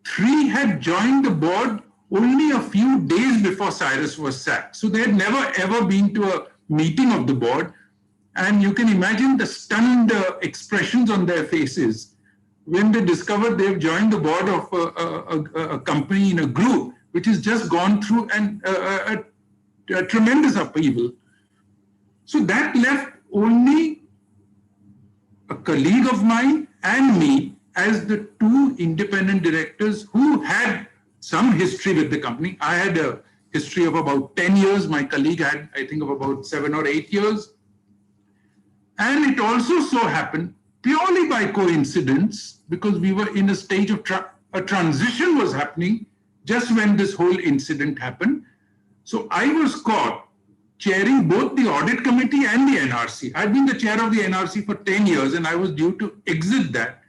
3 had joined the board only a few days before Cyrus was sacked. So they had never ever been to a meeting of the board. And you can imagine the stunned expressions on their faces when they discovered they've joined the board of a company in a group which has just gone through a tremendous upheaval. So that left only a colleague of mine and me as the two independent directors who had some history with the company. I had a history of about 10 years. My colleague had, I think, of about 7 or 8 years. And it also so happened, purely by coincidence, because we were in a stage of a transition was happening just when this whole incident happened. So I was caught chairing both the audit committee and the NRC. I'd been the chair of the NRC for 10 years and I was due to exit that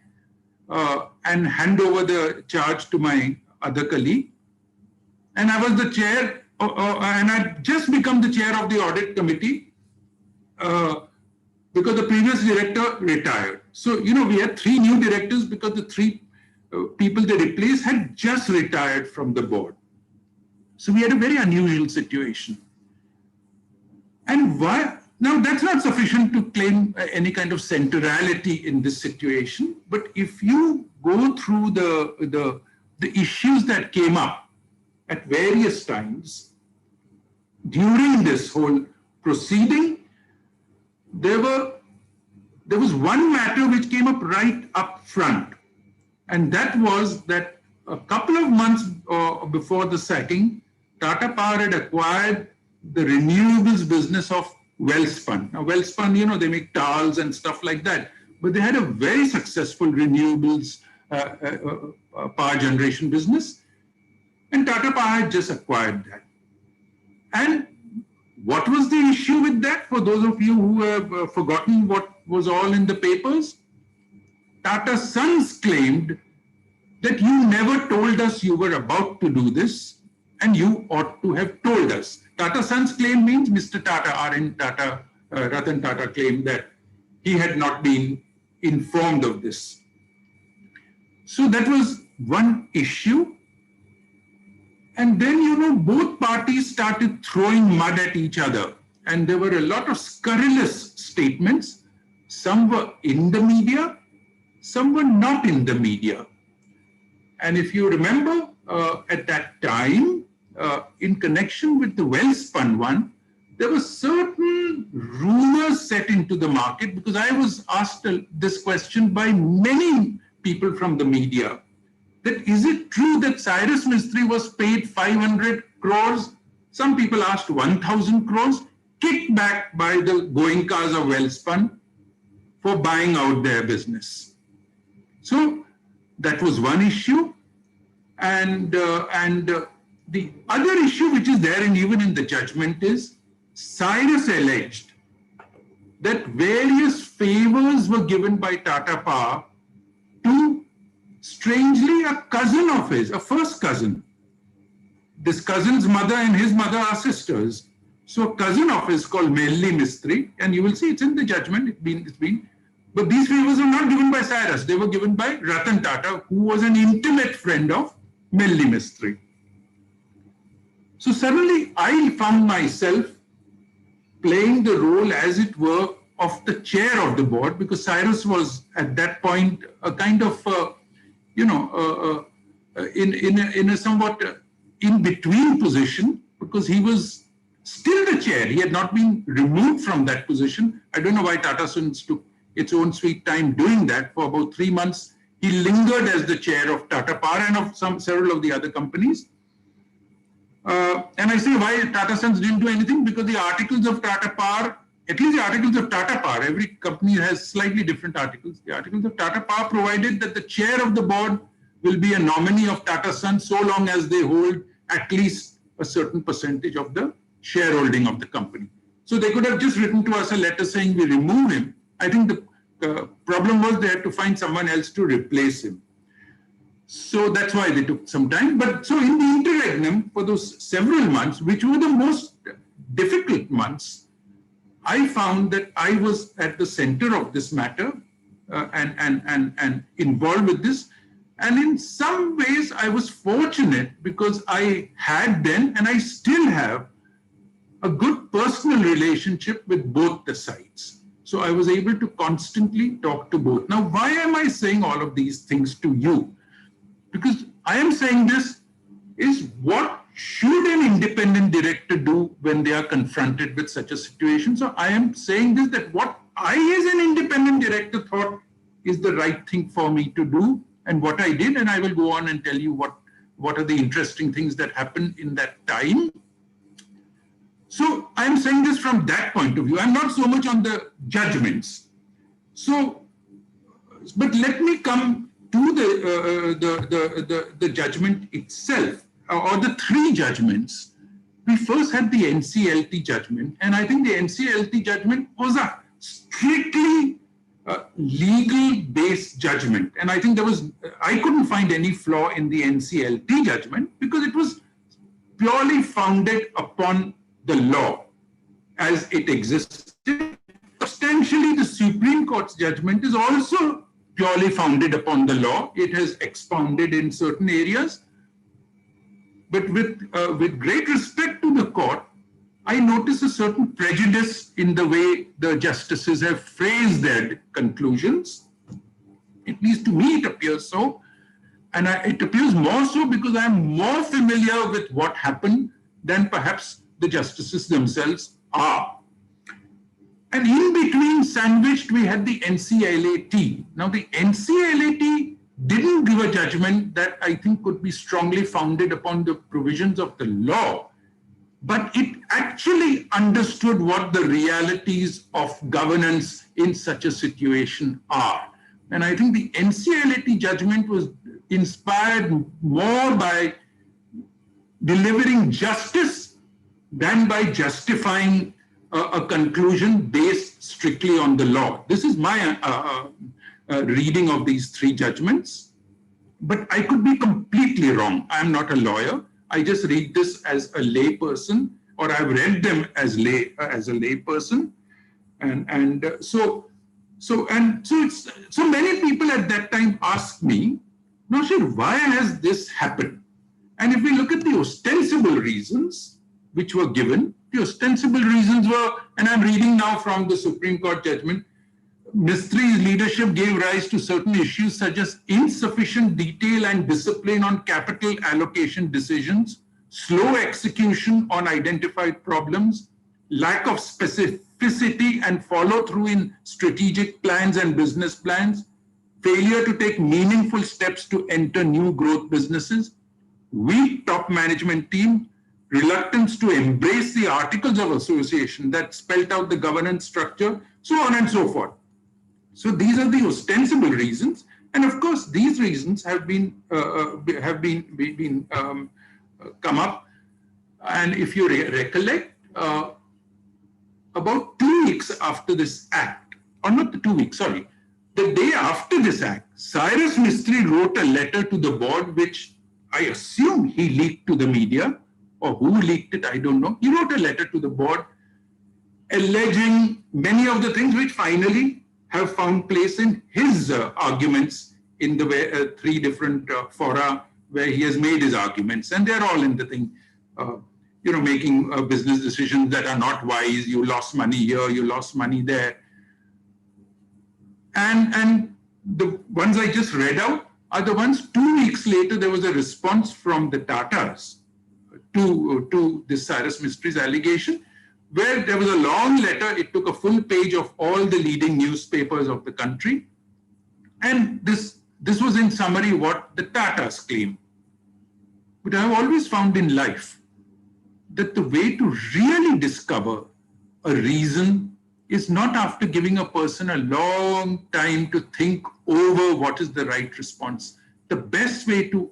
and hand over the charge to my other colleague. And I was the chair, and I'd just become the chair of the audit committee because the previous director retired. So, you know, we had 3 new directors because the 3 people they replaced had just retired from the board. So we had a very unusual situation. And why? Now, that's not sufficient to claim any kind of centrality in this situation. But if you go through the issues that came up at various times during this whole proceeding, there was one matter which came up right up front. And that was that a couple of months before the sacking, Tata Power had acquired the renewables business of Welspun. Now, Welspun, you know, they make towels and stuff like that, but they had a very successful renewables power generation business, and Tata Power had just acquired that. And what was the issue with that? For those of you who have forgotten what was all in the papers, Tata Sons claimed that you never told us you were about to do this, and you ought to have told us. Tata Sons claim means Mr. Tata, R.N. Tata, Ratan Tata claimed that he had not been informed of this. So that was one issue. And then, you know, both parties started throwing mud at each other. And there were a lot of scurrilous statements. Some were in the media, some were not in the media. And if you remember, at that time, in connection with the Welspun one, there were certain rumors set into the market, because I was asked this question by many people from the media, that is it true that Cyrus Mistry was paid 500 crores? Some people asked 1,000 crores, kicked back by the Goenkas of Welspun for buying out their business. So that was one issue. And the other issue which is there, and even in the judgment, is Cyrus alleged that various favors were given by Tata Power to, strangely, a cousin of his, a first cousin. This cousin's mother and his mother are sisters. So a cousin of his called Mistry, and you will see it's in the judgment, it's been. But these favors were not given by Cyrus. They were given by Ratan Tata, who was an intimate friend of Mistry. So suddenly I found myself playing the role, as it were, of the chair of the board, because Cyrus was at that point a kind of, in a somewhat in-between position, because he was still the chair. He had not been removed from that position. I don't know why Tata Sons took its own sweet time doing that. For about 3 months, he lingered as the chair of Tata Power and of several of the other companies. And I say why Tata Sons didn't do anything, because the articles of Tata Power, at least the articles of Tata Power, every company has slightly different articles. The articles of Tata Power provided that the chair of the board will be a nominee of Tata Sons so long as they hold at least a certain percentage of the shareholding of the company. So they could have just written to us a letter saying we remove him. I think the problem was they had to find someone else to replace him. So that's why they took some time. But so in the interregnum, for those several months, which were the most difficult months, I found that I was at the center of this matter and involved with this. And in some ways, I was fortunate because I had then, and I still have, a good personal relationship with both the sides. So I was able to constantly talk to both. Now, why am I saying all of these things to you? Because I am saying this is what should an independent director do when they are confronted with such a situation. So I am saying this, that what I as an independent director thought is the right thing for me to do and what I did. And I will go on and tell you what are the interesting things that happened in that time. So I'm saying this from that point of view. I'm not so much on the judgments. So, but let me come to the judgment itself, or the three judgments. We first had the NCLT judgment, and I think the NCLT judgment was a strictly legal-based judgment. And I think I couldn't find any flaw in the NCLT judgment because it was purely founded upon the law as it existed. Substantially, the Supreme Court's judgment is also purely founded upon the law. It has expounded in certain areas. But with great respect to the court, I notice a certain prejudice in the way the justices have phrased their conclusions. At least to me, it appears so. And it appears more so because I'm more familiar with what happened than perhaps the justices themselves are. And in between, sandwiched, we had the NCLAT. Now, the NCLAT didn't give a judgment that I think could be strongly founded upon the provisions of the law, but it actually understood what the realities of governance in such a situation are. And I think the NCLAT judgment was inspired more by delivering justice than by justifying a conclusion based strictly on the law. This is my reading of these three judgments, but I could be completely wrong. I'm not a lawyer. I just read this as a lay person, or I've read them as a lay person, so many people at that time asked me, Nawshir, why has this happened? And if we look at the ostensible reasons which were given, the ostensible reasons were, and I'm reading now from the Supreme Court judgment, Mistry's leadership gave rise to certain issues such as insufficient detail and discipline on capital allocation decisions, slow execution on identified problems, lack of specificity and follow through in strategic plans and business plans, failure to take meaningful steps to enter new growth businesses, weak top management team, reluctance to embrace the articles of association that spelled out the governance structure, so on and so forth. So these are the ostensible reasons, and of course these reasons have been come up. And if you recollect, about 2 weeks after this act, or not the 2 weeks, sorry, the day after this act, Cyrus Mistry wrote a letter to the board, which I assume he leaked to the media, or who leaked it, I don't know. He wrote a letter to the board alleging many of the things which finally have found place in his arguments in the three different fora where he has made his arguments. And they're all in the thing, making business decisions that are not wise. You lost money here, you lost money there. And the ones I just read out are the ones 2 weeks later, there was a response from the Tatas to this Cyrus Mistry's allegation, where there was a long letter. It took a full page of all the leading newspapers of the country. And this was in summary what the Tatas claim. But I've always found in life that the way to really discover a reason is not after giving a person a long time to think over what is the right response. The best way to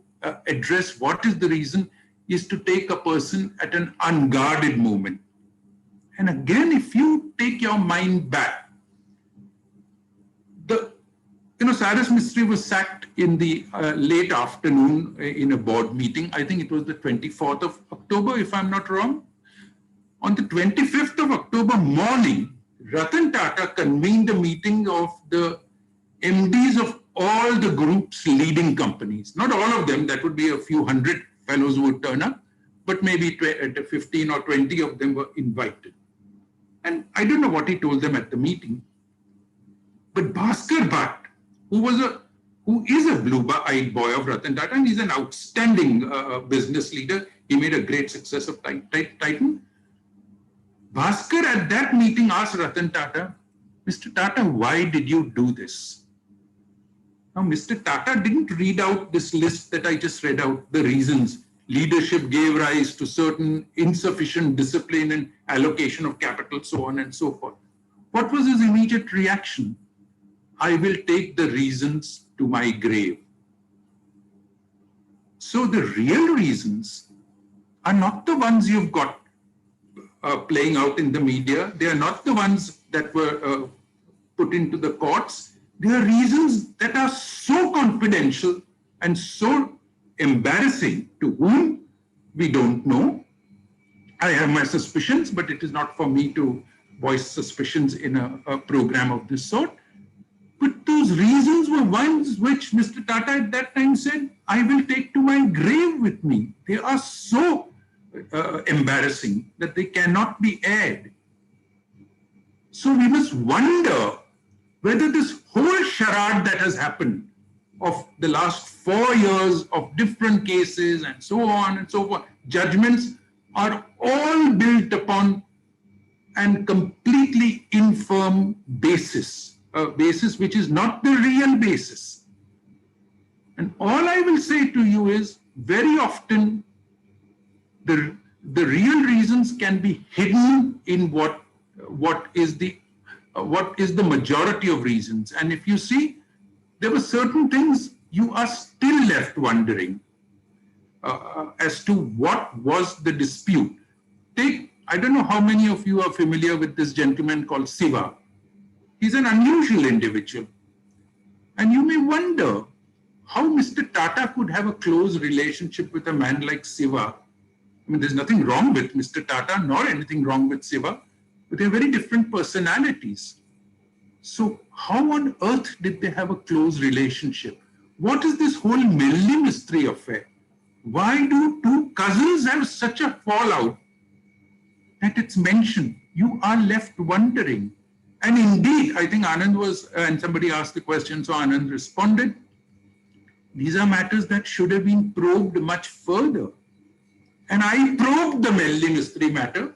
address what is the reason is to take a person at an unguarded moment. And again, if you take your mind back, Cyrus Mistry was sacked in the late afternoon in a board meeting. I think it was the 24th of October, if I'm not wrong. On the 25th of October morning, Ratan Tata convened a meeting of the MDs of all the group's leading companies. Not all of them, that would be a few hundred fellows who would turn up, but maybe 15 or 20 of them were invited. And I don't know what he told them at the meeting, But Bhaskar Bhatt, who is a blue-eyed boy of Ratan Tata, and he's an outstanding business leader. He made a great success of Titan. Bhaskar at that meeting asked Ratan Tata, Mr. Tata, why did you do this? Now, Mr. Tata didn't read out this list that I just read out, the reasons. Leadership gave rise to certain insufficient discipline and allocation of capital, so on and so forth. What was his immediate reaction? I will take the reasons to my grave. So the real reasons are not the ones you've got playing out in the media. They are not the ones that were put into the courts. They are reasons that are so confidential and so embarrassing to whom we don't know. I have my suspicions, but it is not for me to voice suspicions in a program of this sort. But those reasons were ones which Mr. Tata at that time said, I will take to my grave with me. They are so embarrassing that they cannot be aired. So we must wonder whether this whole charade that has happened of the last 4 years of different cases and so on and so forth, judgments are all built upon and completely infirm basis, a basis which is not the real basis. And all I will say to you is, very often the real reasons can be hidden in what is the majority of reasons. And if you see, there were certain things you are still left wondering as to what was the dispute. I don't know how many of you are familiar with this gentleman called Siva. He's an unusual individual. And you may wonder how Mr. Tata could have a close relationship with a man like Siva. I mean, there's nothing wrong with Mr. Tata, nor anything wrong with Siva, but they're very different personalities. So how on earth did they have a close relationship? What is this whole Mistry affair? Why do two cousins have such a fallout that it's mentioned? You are left wondering. And indeed, I think Anand and somebody asked the question, so Anand responded. These are matters that should have been probed much further. And I probed the Mistry matter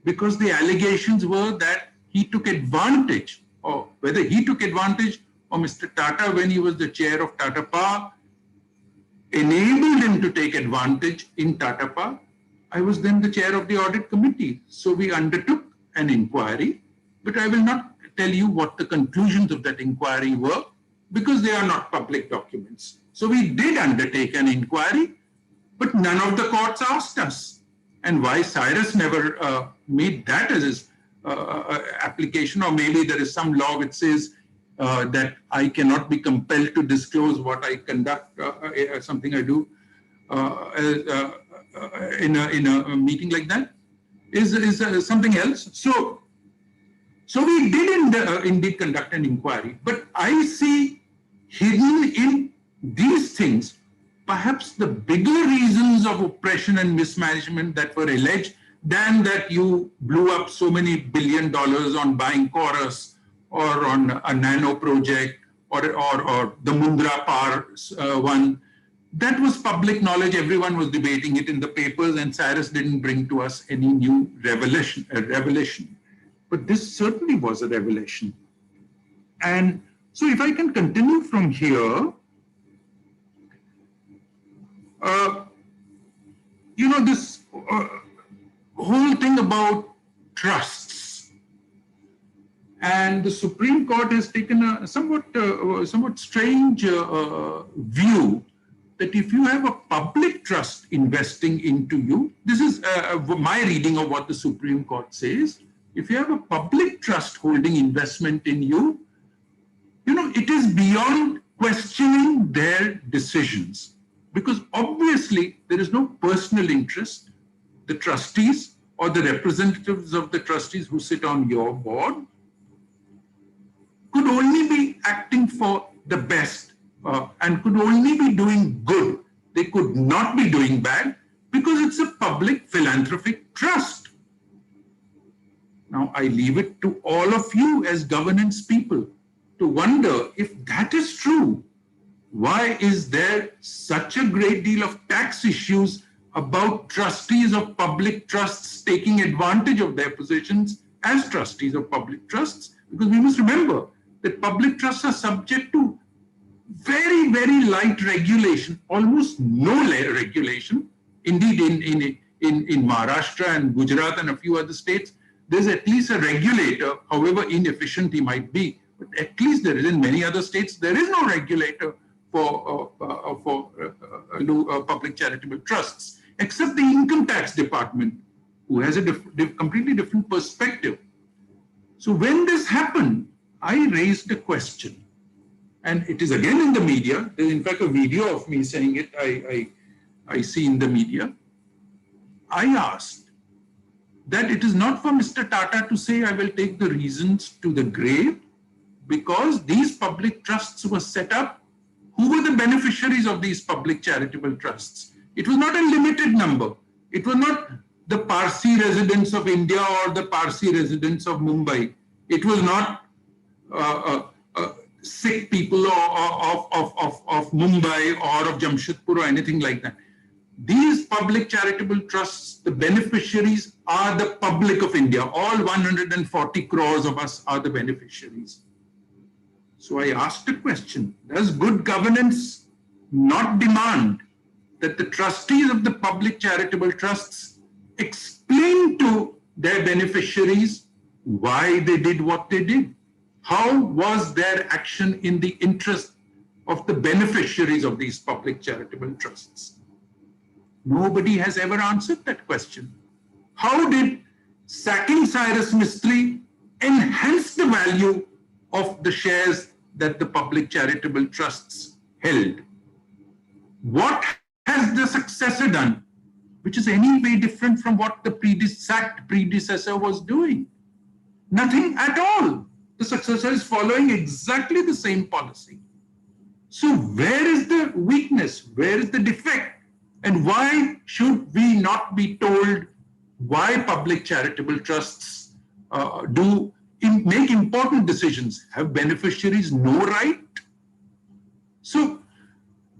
because the allegations were that he took advantage, or whether he took advantage or Mr. Tata, when he was the chair of Tata Power, enabled him to take advantage in Tata Power. I was then the chair of the audit committee. So we undertook an inquiry, but I will not tell you what the conclusions of that inquiry were because they are not public documents. So we did undertake an inquiry, but none of the courts asked us. And why Cyrus never made that as his application, or maybe there is some law which says that I cannot be compelled to disclose what I conduct, something I do in a meeting like that, is something else. So we did indeed conduct an inquiry, but I see hidden in these things perhaps the bigger reasons of oppression and mismanagement that were alleged than that you blew up so many $1 billion on buying chorus or on a nano project or the Mundra Power one. That was public knowledge. Everyone was debating it in the papers, and Cyrus didn't bring to us any new revelation. But this certainly was a revelation. And so if I can continue from here, this whole thing about trusts, and the Supreme Court has taken a somewhat strange view that if you have a public trust investing into you, this is my reading of what the Supreme Court says. If you have a public trust holding investment in you, it is beyond questioning their decisions, because obviously there is no personal interest. The trustees or the representatives of the trustees who sit on your board could only be acting for the best and could only be doing good. They could not be doing bad because it's a public philanthropic trust. Now, I leave it to all of you as governance people to wonder if that is true, why is there such a great deal of tax issues about trustees of public trusts taking advantage of their positions as trustees of public trusts? Because we must remember that public trusts are subject to very, very light regulation, almost no regulation. Indeed, in Maharashtra and Gujarat and a few other states, there's at least a regulator, however inefficient he might be. But at least there is. In many other states, there is no regulator for public charitable trusts, except the income tax department, who has a completely different perspective. So when this happened, I raised a question, and it is again in the media. There's in fact a video of me saying it. I see in the media. I asked that it is not for Mr. Tata to say I will take the reasons to the grave, because these public trusts were set up. Who were the beneficiaries of these public charitable trusts? It was not a limited number. It was not the Parsi residents of India or the Parsi residents of Mumbai. It was not Sikh people of Mumbai or of Jamshedpur or anything like that. These public charitable trusts, the beneficiaries are the public of India. All 140 crores of us are the beneficiaries. So I asked a question: does good governance not demand that the trustees of the public charitable trusts explain to their beneficiaries why they did what they did? How was their action in the interest of the beneficiaries of these public charitable trusts? Nobody has ever answered that question. How did sacking Cyrus Mistry enhance the value of the shares that the public charitable trusts held? What has the successor done, which is any way different from what the sacked predecessor was doing? Nothing at all. The successor is following exactly the same policy. So where is the weakness? Where is the defect? And why should we not be told why public charitable trusts make important decisions? Have beneficiaries no right? So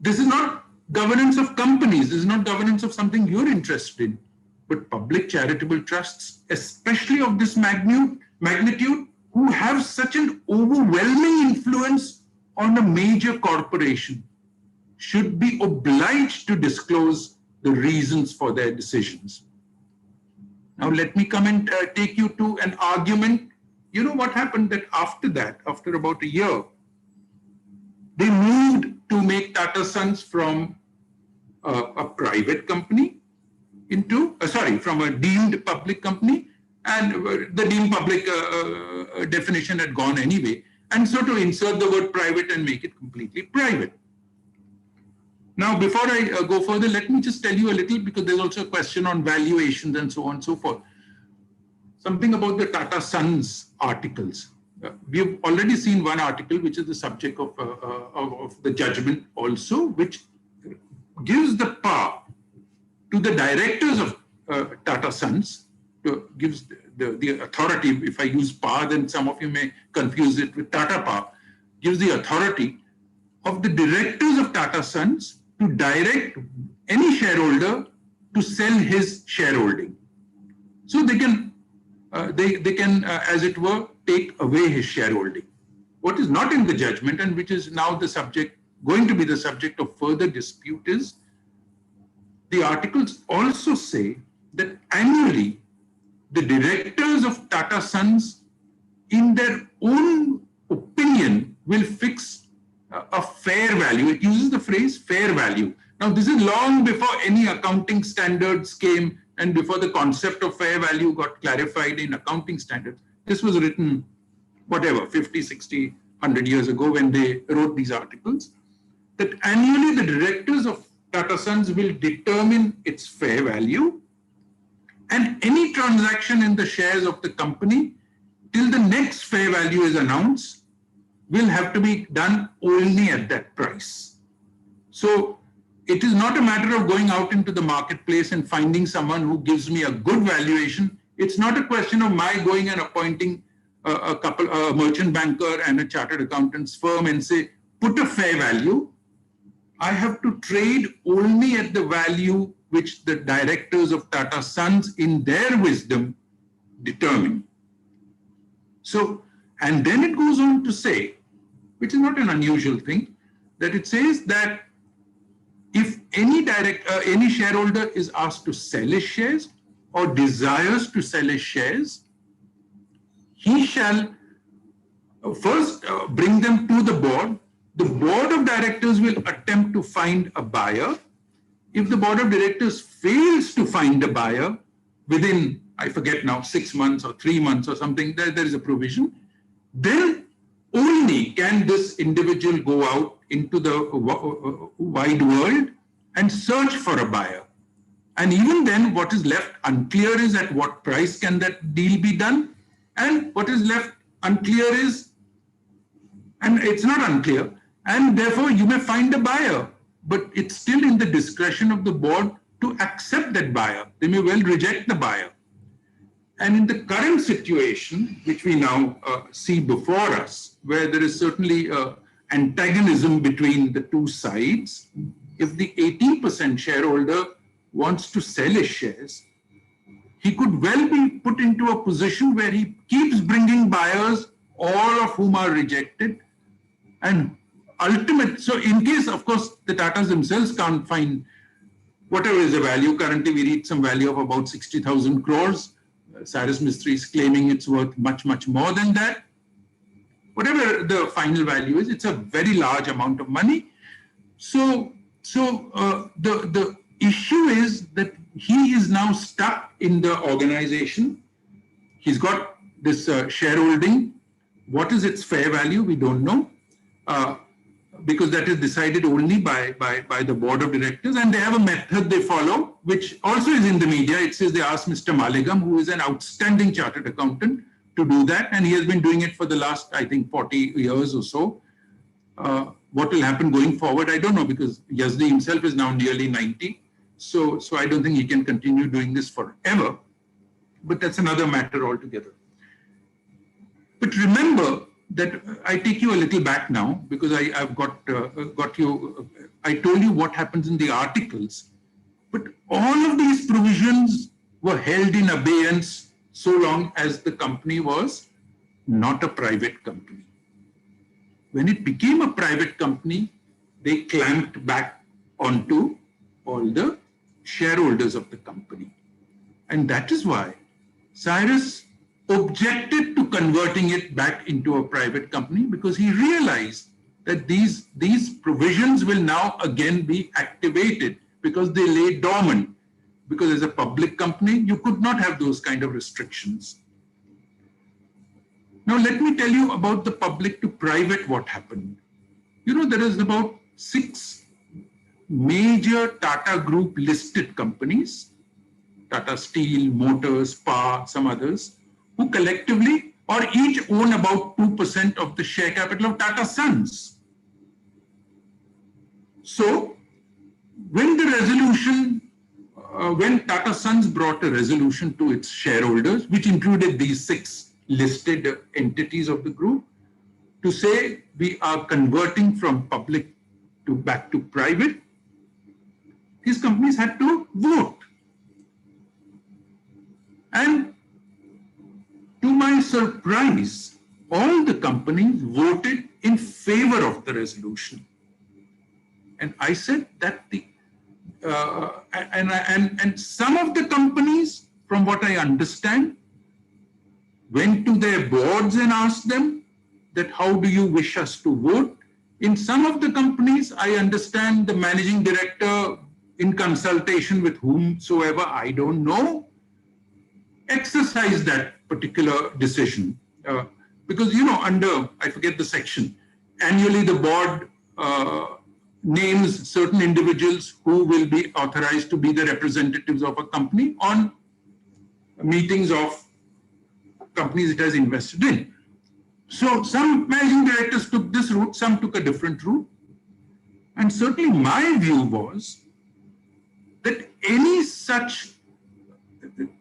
this is not governance of companies. This is not governance of something you're interested in. But public charitable trusts, especially of this magnitude, who have such an overwhelming influence on a major corporation, should be obliged to disclose the reasons for their decisions. Now, let me come and take you to an argument. You know what happened? That after about a year, they moved to make Tata Sons from a private company from a deemed public company, and the deemed public definition had gone anyway. And so to insert the word private and make it completely private. Now, before I go further, let me just tell you a little, because there's also a question on valuations and so on and so forth. Something about the Tata Sons articles. We've already seen one article, which is the subject of the Judgement also, which gives the power to the directors of Tata Sons, gives the authority. If I use power, then some of you may confuse it with Tata power. Gives the authority of the directors of Tata Sons to direct any shareholder to sell his shareholding. So they can, as it were, take away his shareholding. What is not in the judgment, and which is now going to be the subject of further dispute, is the articles also say that annually the directors of Tata Sons, in their own opinion, will fix a fair value. It uses the phrase fair value. Now, this is long before any accounting standards came and before the concept of fair value got clarified in accounting standards. This was written, 50, 60, 100 years ago when they wrote these articles, that annually the directors of Tata Sons will determine its fair value, and any transaction in the shares of the company till the next fair value is announced will have to be done only at that price. So it is not a matter of going out into the marketplace and finding someone who gives me a good valuation. It's not a question of my going and appointing a merchant banker and a chartered accountant's firm and say, put a fair value. I have to trade only at the value which the directors of Tata Sons in their wisdom determine. So, and then it goes on to say, which is not an unusual thing, that it says that if any shareholder is asked to sell his shares or desires to sell his shares, he shall first bring them to the board. The board of directors will attempt to find a buyer. If the board of directors fails to find a buyer within, I forget now, 6 months or 3 months or something, there is a provision, then only can this individual go out into the wide world and search for a buyer. And even then, what is left unclear is at what price can that deal be done. And what is left unclear is, and it's not unclear, and therefore you may find a buyer, but it's still in the discretion of the board to accept that buyer. They may well reject the buyer. And in the current situation, which we now see before us, where there is certainly antagonism between the two sides, if the 18% shareholder wants to sell his shares, he could well be put into a position where he keeps bringing buyers, all of whom are rejected, and so in case, of course, the Tatas themselves can't find whatever is the value. Currently, we reach some value of about 60,000 crores. Cyrus Mistry is claiming it's worth much, much more than that. Whatever the final value is, it's a very large amount of money. So the issue is that he is now stuck in the organization. He's got this shareholding. What is its fair value? We don't know. Because that is decided only by the board of directors, and they have a method they follow, which also is in the media. It says they asked Mr. Maligam, who is an outstanding chartered accountant, to do that, and he has been doing it for the last, I think, 40 years or so. What will happen going forward, I don't know, because Yazdi himself is now nearly 90, so I don't think he can continue doing this forever, but that's another matter altogether. But remember that I take you a little back now, because I've got you, I told you what happens in the articles, but all of these provisions were held in abeyance so long as the company was not a private company. When it became a private company, they clamped back onto all the shareholders of the company. And that is why Cyrus objected to converting it back into a private company, because he realized that these provisions will now again be activated because they lay dormant. Because as a public company, you could not have those kind of restrictions. Now, let me tell you about the public to private what happened. You know, there is about 6 major Tata Group listed companies, Tata Steel, Motors, Power, some others, who collectively or each own about 2% of the share capital of Tata Sons. So, when the resolution, when Tata Sons brought a resolution to its shareholders, which included these 6 listed entities of the group, to say we are converting from public to back to private, these companies had to vote. And to my surprise, all the companies voted in favor of the resolution. And I said that and some of the companies, from what I understand, went to their boards and asked them that how do you wish us to vote? In some of the companies, I understand the managing director, in consultation with whomsoever, I don't know, exercised that particular decision. Because, you know, under, I forget the section, annually the board names certain individuals who will be authorized to be the representatives of a company on meetings of companies it has invested in. So some managing directors took this route, some took a different route. And certainly my view was that any such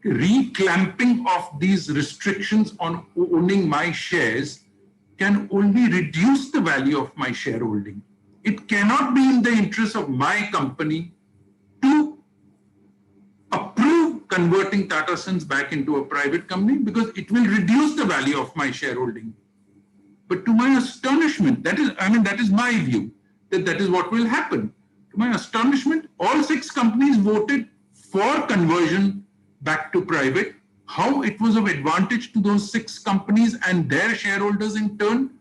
reclamping of these restrictions on owning my shares can only reduce the value of my shareholding. It cannot be in the interest of my company to approve converting Tata Sons back into a private company because it will reduce the value of my shareholding. But to my astonishment, that is my view, that is what will happen. To my astonishment, all 6 companies voted for conversion back to private. How it was of advantage to those 6 companies and their shareholders in turn,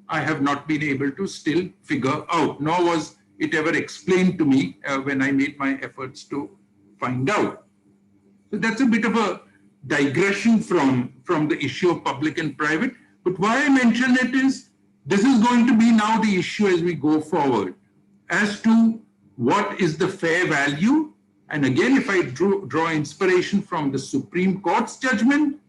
I have not been able to still figure out, nor was it ever explained to me when I made my efforts to find out. So that's a bit of a digression from the issue of public and private. But why I mention it is, this is going to be now the issue as we go forward as to what is the fair value. And again, if I draw inspiration from the Supreme Court's judgment,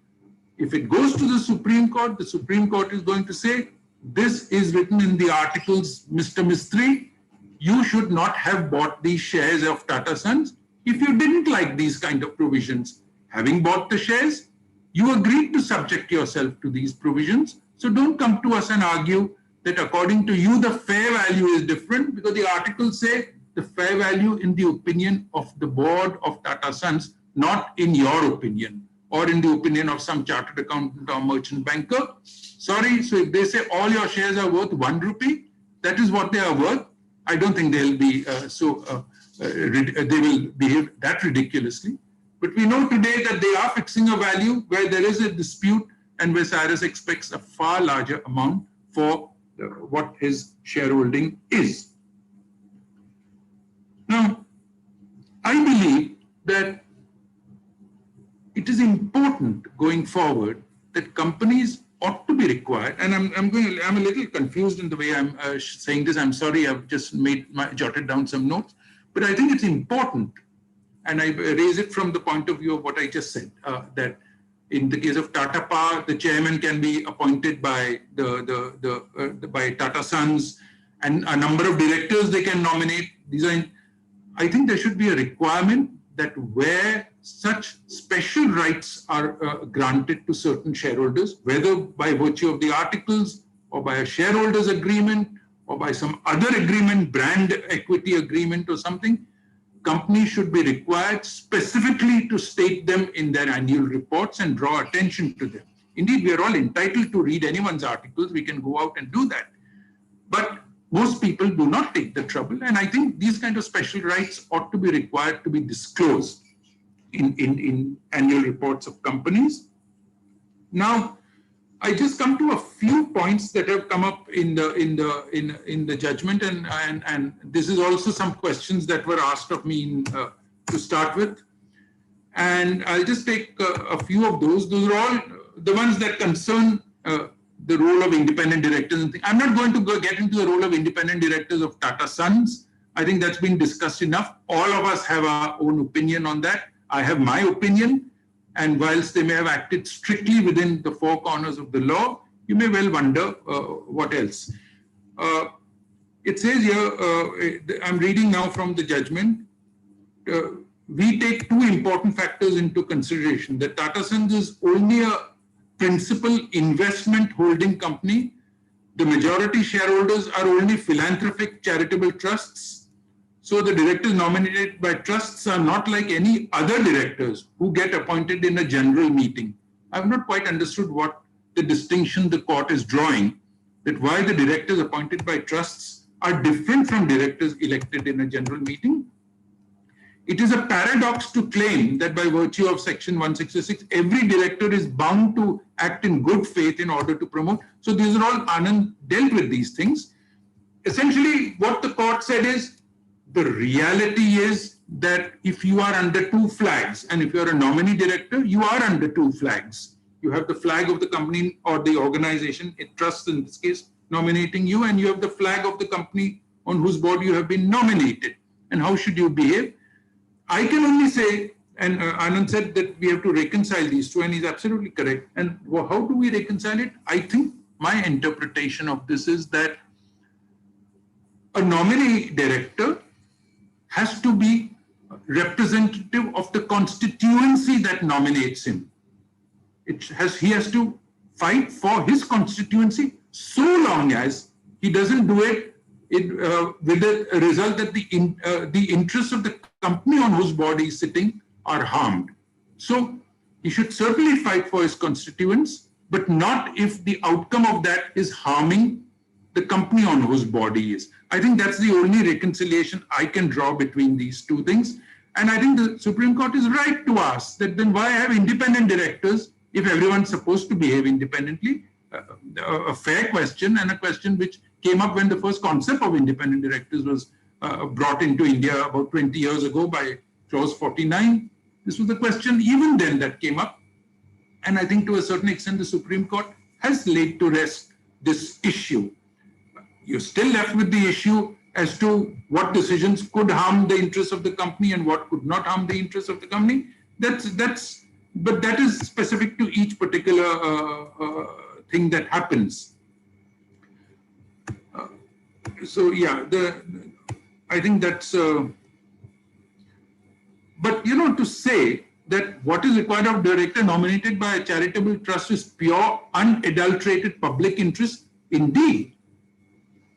if it goes to the Supreme Court is going to say, this is written in the articles, Mr. Mistry, you should not have bought these shares of Tata Sons if you didn't like these kind of provisions. Having bought the shares, you agreed to subject yourself to these provisions. So don't come to us and argue that according to you, the fair value is different, because the articles say the fair value in the opinion of the board of Tata Sons, not in your opinion or in the opinion of some chartered accountant or merchant banker. Sorry, so if they say all your shares are worth 1 rupee, that is what they are worth. I don't think they'll be they will behave that ridiculously. But we know today that they are fixing a value where there is a dispute and where Cyrus expects a far larger amount for what his shareholding is. Now, I believe that it is important going forward that companies ought to be required, and I'm a little confused in the way I'm saying this. I'm sorry, I've just jotted down some notes, but I think it's important, and I raise it from the point of view of what I just said, that in the case of Tata Power, the chairman can be appointed by by Tata Sons, and a number of directors they can nominate. I think there should be a requirement that where such special rights are granted to certain shareholders, whether by virtue of the articles or by a shareholders agreement or by some other agreement, brand equity agreement or something, companies should be required specifically to state them in their annual reports and draw attention to them. Indeed, we are all entitled to read anyone's articles. We can go out and do that. But most people do not take the trouble. And I think these kind of special rights ought to be required to be disclosed in annual reports of companies. Now, I just come to a few points that have come up in the judgment, and this is also some questions that were asked of me to start with, and I'll just take a few of those. Those are all the ones that concern the role of independent directors and things. I'm not going to get into the role of independent directors of Tata Sons. I think that's been discussed enough. All of us have our own opinion on that. I have my opinion. And whilst they may have acted strictly within the 4 corners of the law, you may well wonder what else. It says here, I'm reading now from the judgment, we take 2 important factors into consideration. That Tata Sons is only a principal investment holding company. The majority shareholders are only philanthropic charitable trusts. So the directors nominated by trusts are not like any other directors who get appointed in a general meeting. I've not quite understood what the distinction the court is drawing, that why the directors appointed by trusts are different from directors elected in a general meeting. It is a paradox to claim that by virtue of section 166, every director is bound to act in good faith in order to promote. So these are all, Anand dealt with these things. Essentially, what the court said is, the reality is that if you are under 2 flags, and if you are a nominee director, you are under 2 flags. You have the flag of the company or the organization, it trusts in this case, nominating you, and you have the flag of the company on whose board you have been nominated. And how should you behave? I can only say, and Anand said that we have to reconcile these 2, and he's absolutely correct. And how do we reconcile it? I think my interpretation of this is that a nominee director has to be representative of the constituency that nominates him. He has to fight for his constituency so long as he doesn't do it with the result that the interests of the company on whose board he's sitting are harmed. So he should certainly fight for his constituents, but not if the outcome of that is harming the company on whose board he is. I think that's the only reconciliation I can draw between these two things. And I think the Supreme Court is right to ask that then why have independent directors if everyone's supposed to behave independently? A fair question, and a question which came up when the first concept of independent directors was brought into India about 20 years ago by Clause 49. This was a question even then that came up. And I think to a certain extent, the Supreme Court has laid to rest this issue. You're still left with the issue as to what decisions could harm the interests of the company and what could not harm the interests of the company. But that is specific to each particular thing that happens. So yeah, I think that's. But to say that what is required of director nominated by a charitable trust is pure, unadulterated public interest, indeed.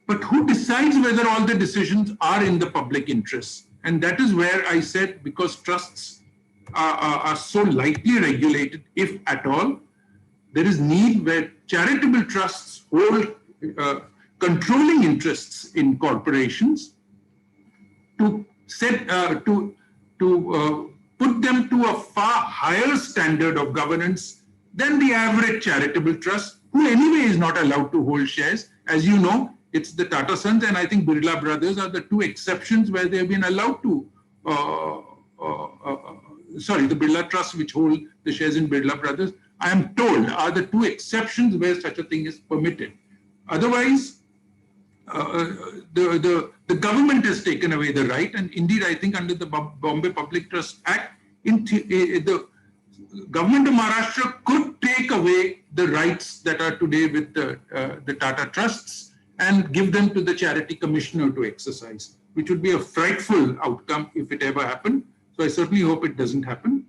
But who decides whether all the decisions are in the public interest? And that is where I said, because trusts are so lightly regulated, if at all, there is need where charitable trusts hold controlling interests in corporations to set to put them to a far higher standard of governance than the average charitable trust, who anyway is not allowed to hold shares. As you know, it's the Tata Sons and I think Birla Brothers are the two exceptions where they have been allowed to, the Birla Trust which hold the shares in Birla Brothers, I am told are the two exceptions where such a thing is permitted. Otherwise, the government has taken away the right, and indeed I think under the Bombay Public Trust Act, the government of Maharashtra could take away the rights that are today with the Tata Trusts and give them to the charity commissioner to exercise, which would be a frightful outcome if it ever happened. So I certainly hope it doesn't happen.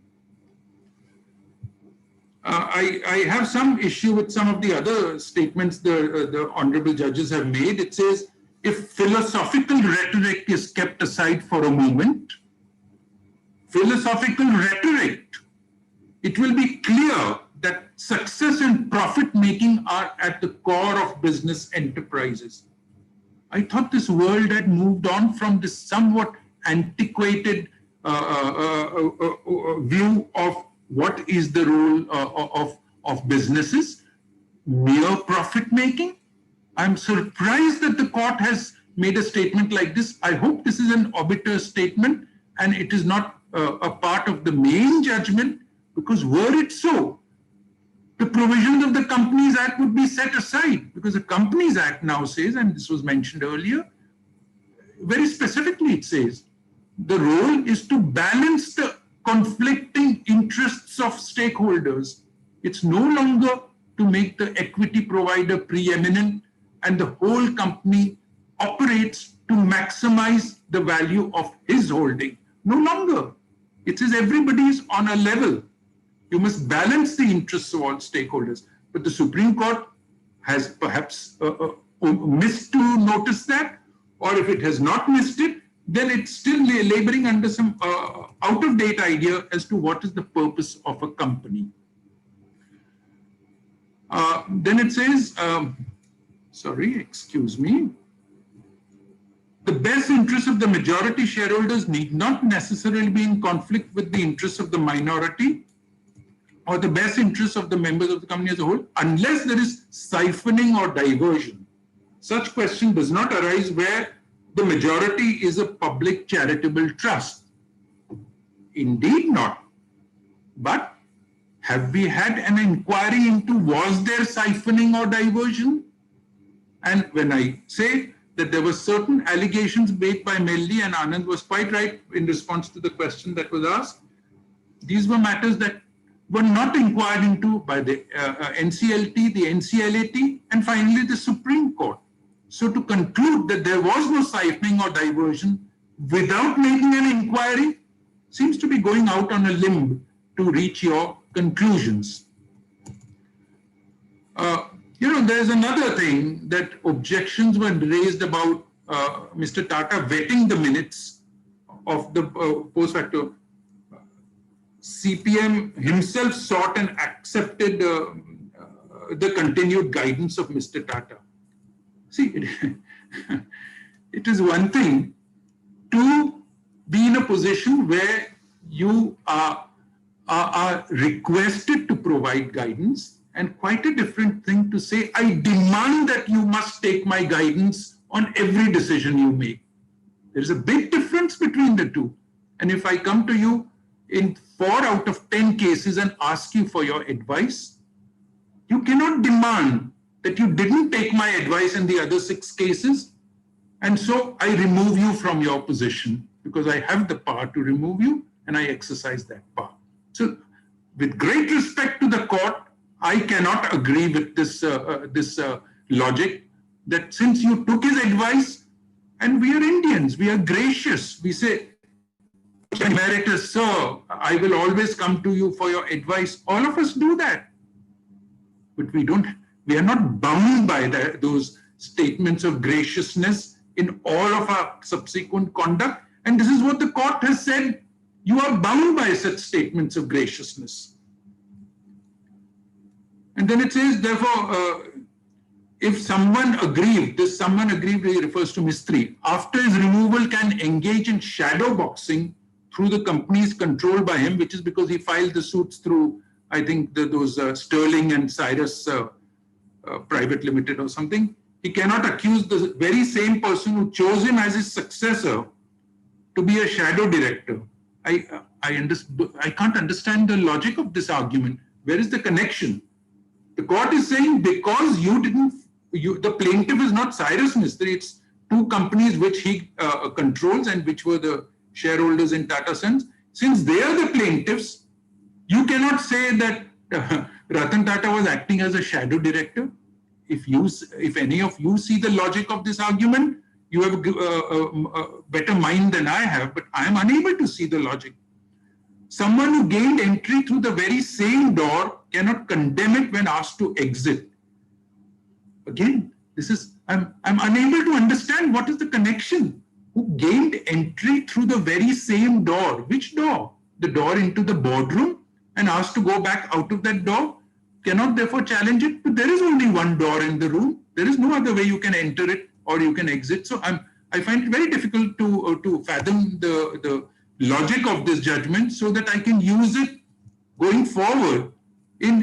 I have some issue with some of the other statements the honorable judges have made. It says, if philosophical rhetoric is kept aside for a moment, philosophical rhetoric, it will be clear that success and profit making are at the core of business enterprises. I thought this world had moved on from this somewhat antiquated view of what is the role of businesses, mere profit making. I'm surprised that the court has made a statement like this. I hope this is an obiter statement and it is not a part of the main judgment, because were it so, the provisions of the Companies Act would be set aside, because the Companies Act now says, and this was mentioned earlier, very specifically it says, the role is to balance the conflicting interests of stakeholders. It's no longer to make the equity provider preeminent and the whole company operates to maximize the value of his holding. No longer. It says everybody is on a level. You must balance the interests of all stakeholders. But the Supreme Court has perhaps missed to notice that, or if it has not missed it, then it's still laboring under some out-of-date idea as to what is the purpose of a company. Then it says, the best interests of the majority shareholders need not necessarily be in conflict with the interests of the minority or the best interests of the members of the company as a whole, unless there is siphoning or diversion. Such question does not arise where the majority is a public charitable trust. Indeed not. But have we had an inquiry into was there siphoning or diversion? And when I say that there were certain allegations made by Melli, and Anand was quite right in response to the question that was asked, these were matters that were not inquired into by the NCLT, the NCLAT, and finally the Supreme Court. So to conclude that there was no siphoning or diversion without making an inquiry seems to be going out on a limb to reach your conclusions. There's another thing that objections were raised about Mr. Tata vetting the minutes of the post facto. CPM himself sought and accepted the continued guidance of Mr. Tata. See, it is one thing to be in a position where you are requested to provide guidance, and quite a different thing to say, I demand that you must take my guidance on every decision you make. There's a big difference between the two. And if I come to you in 4 out of 10 cases and ask you for your advice, you cannot demand that you didn't take my advice in the other 6 cases, and so I remove you from your position, because I have the power to remove you and I exercise that power. So with great respect to the court, I cannot agree with this logic that since you took his advice, and we are Indians, we are gracious, we say, Emeritus, sir, I will always come to you for your advice. All of us do that. But we are not bound by those statements of graciousness in all of our subsequent conduct. And this is what the court has said. You are bound by such statements of graciousness. And then it says, therefore, if someone aggrieved, this someone aggrieved refers to Mistry, after his removal can engage in shadow boxing through the companies controlled by him, which is because he filed the suits through, I think, those Sterling and Cyrus Private Limited or something. He cannot accuse the very same person who chose him as his successor to be a shadow director. I can't understand the logic of this argument. Where is the connection? The court is saying because the plaintiff is not Cyrus Mistry, it's 2 companies which he controls and which were the shareholders in Tata Sons. Since they are the plaintiffs, you cannot say that Ratan Tata was acting as a shadow director. If any of you see the logic of this argument, you have a better mind than I have, but I am unable to see the logic. Someone who gained entry through the very same door cannot condemn it when asked to exit. Again, I'm unable to understand what is the connection. Who gained entry through the very same door? Which door? The door into the boardroom, and asked to go back out of that door, cannot therefore challenge it. But there is only one door in the room. There is no other way you can enter it or you can exit. So I find it very difficult to fathom the logic of this judgment so that I can use it going forward in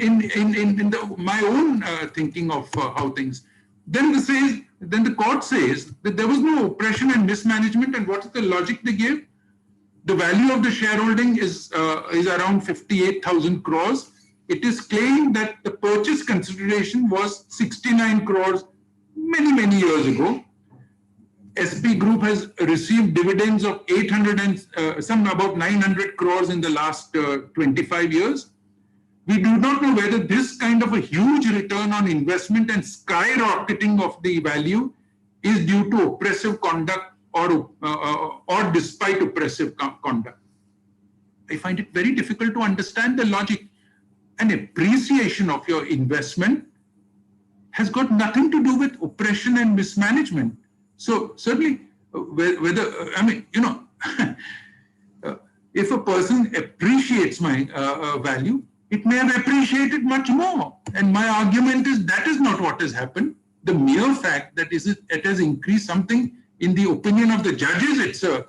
my own thinking of how things. Then the court says that there was no oppression and mismanagement, and what is the logic they gave? The value of the shareholding is around 58,000 crores. It is claimed that the purchase consideration was 69 crores many years ago. SP Group has received dividends of 800 and about 900 crores in the last 25 years. We do not know whether this kind of a huge return on investment and skyrocketing of the value is due to oppressive conduct or despite oppressive conduct. I find it very difficult to understand the logic. An appreciation of your investment has got nothing to do with oppression and mismanagement. So certainly, if a person appreciates my value, it may have appreciated much more. And my argument is that is not what has happened. The mere fact that it has increased something in the opinion of the judges, it's a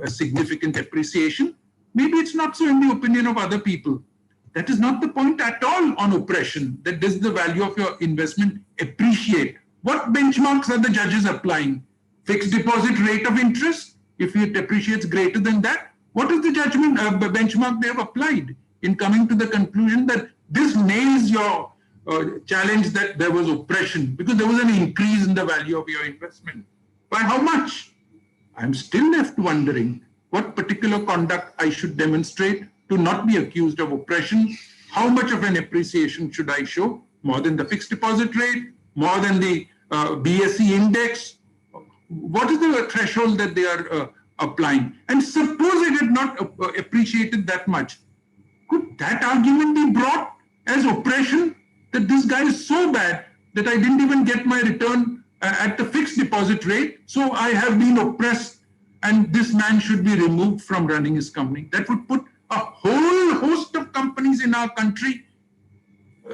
significant appreciation. Maybe it's not so in the opinion of other people. That is not the point at all on oppression. That does the value of your investment appreciate? What benchmarks are the judges applying? Fixed deposit rate of interest? If it appreciates greater than that, what is the judgment benchmark they have applied in coming to the conclusion that this nails your challenge that there was oppression because there was an increase in the value of your investment? By how much? I'm still left wondering what particular conduct I should demonstrate to not be accused of oppression. How much of an appreciation should I show? More than the fixed deposit rate? More than the BSE index? What is the threshold that they are applying. And suppose I had not appreciated that much, could that argument be brought as oppression? That this guy is so bad that I didn't even get my return at the fixed deposit rate, so I have been oppressed and this man should be removed from running his company. That would put a whole host of companies in our country.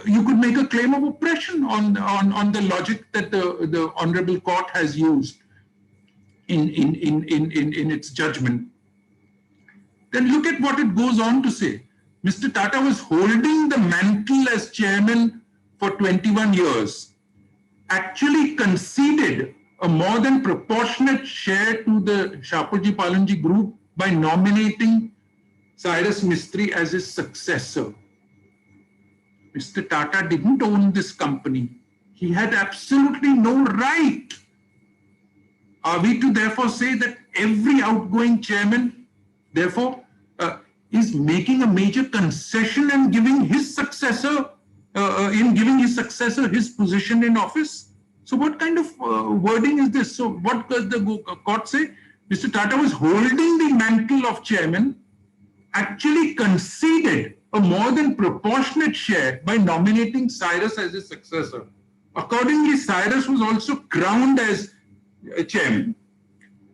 You could make a claim of oppression on the logic that the Honorable Court has used in its judgment. Then look at what it goes on to say. Mr. Tata was holding the mantle as chairman for 21 years, actually conceded a more than proportionate share to the Shapoorji Pallonji group by nominating Cyrus Mistry as his successor. Mr. Tata didn't own this company. He had absolutely no right. Are we to therefore say that every outgoing chairman, therefore, is making a major concession and giving his successor, his position in office? So what kind of wording is this? So what does the court say? Mr. Tata was holding the mantle of chairman, actually conceded a more than proportionate share by nominating Cyrus as his successor. Accordingly, Cyrus was also crowned as chairman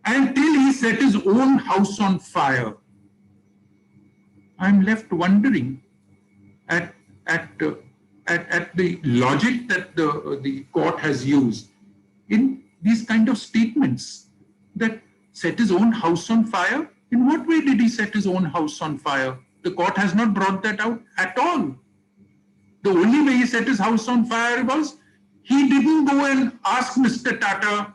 until he set his own house on fire. I'm left wondering at the logic that the court has used in these kind of statements, that set his own house on fire. In what way did he set his own house on fire? The court has not brought that out at all. The only way he set his house on fire was he didn't go and ask Mr. Tata,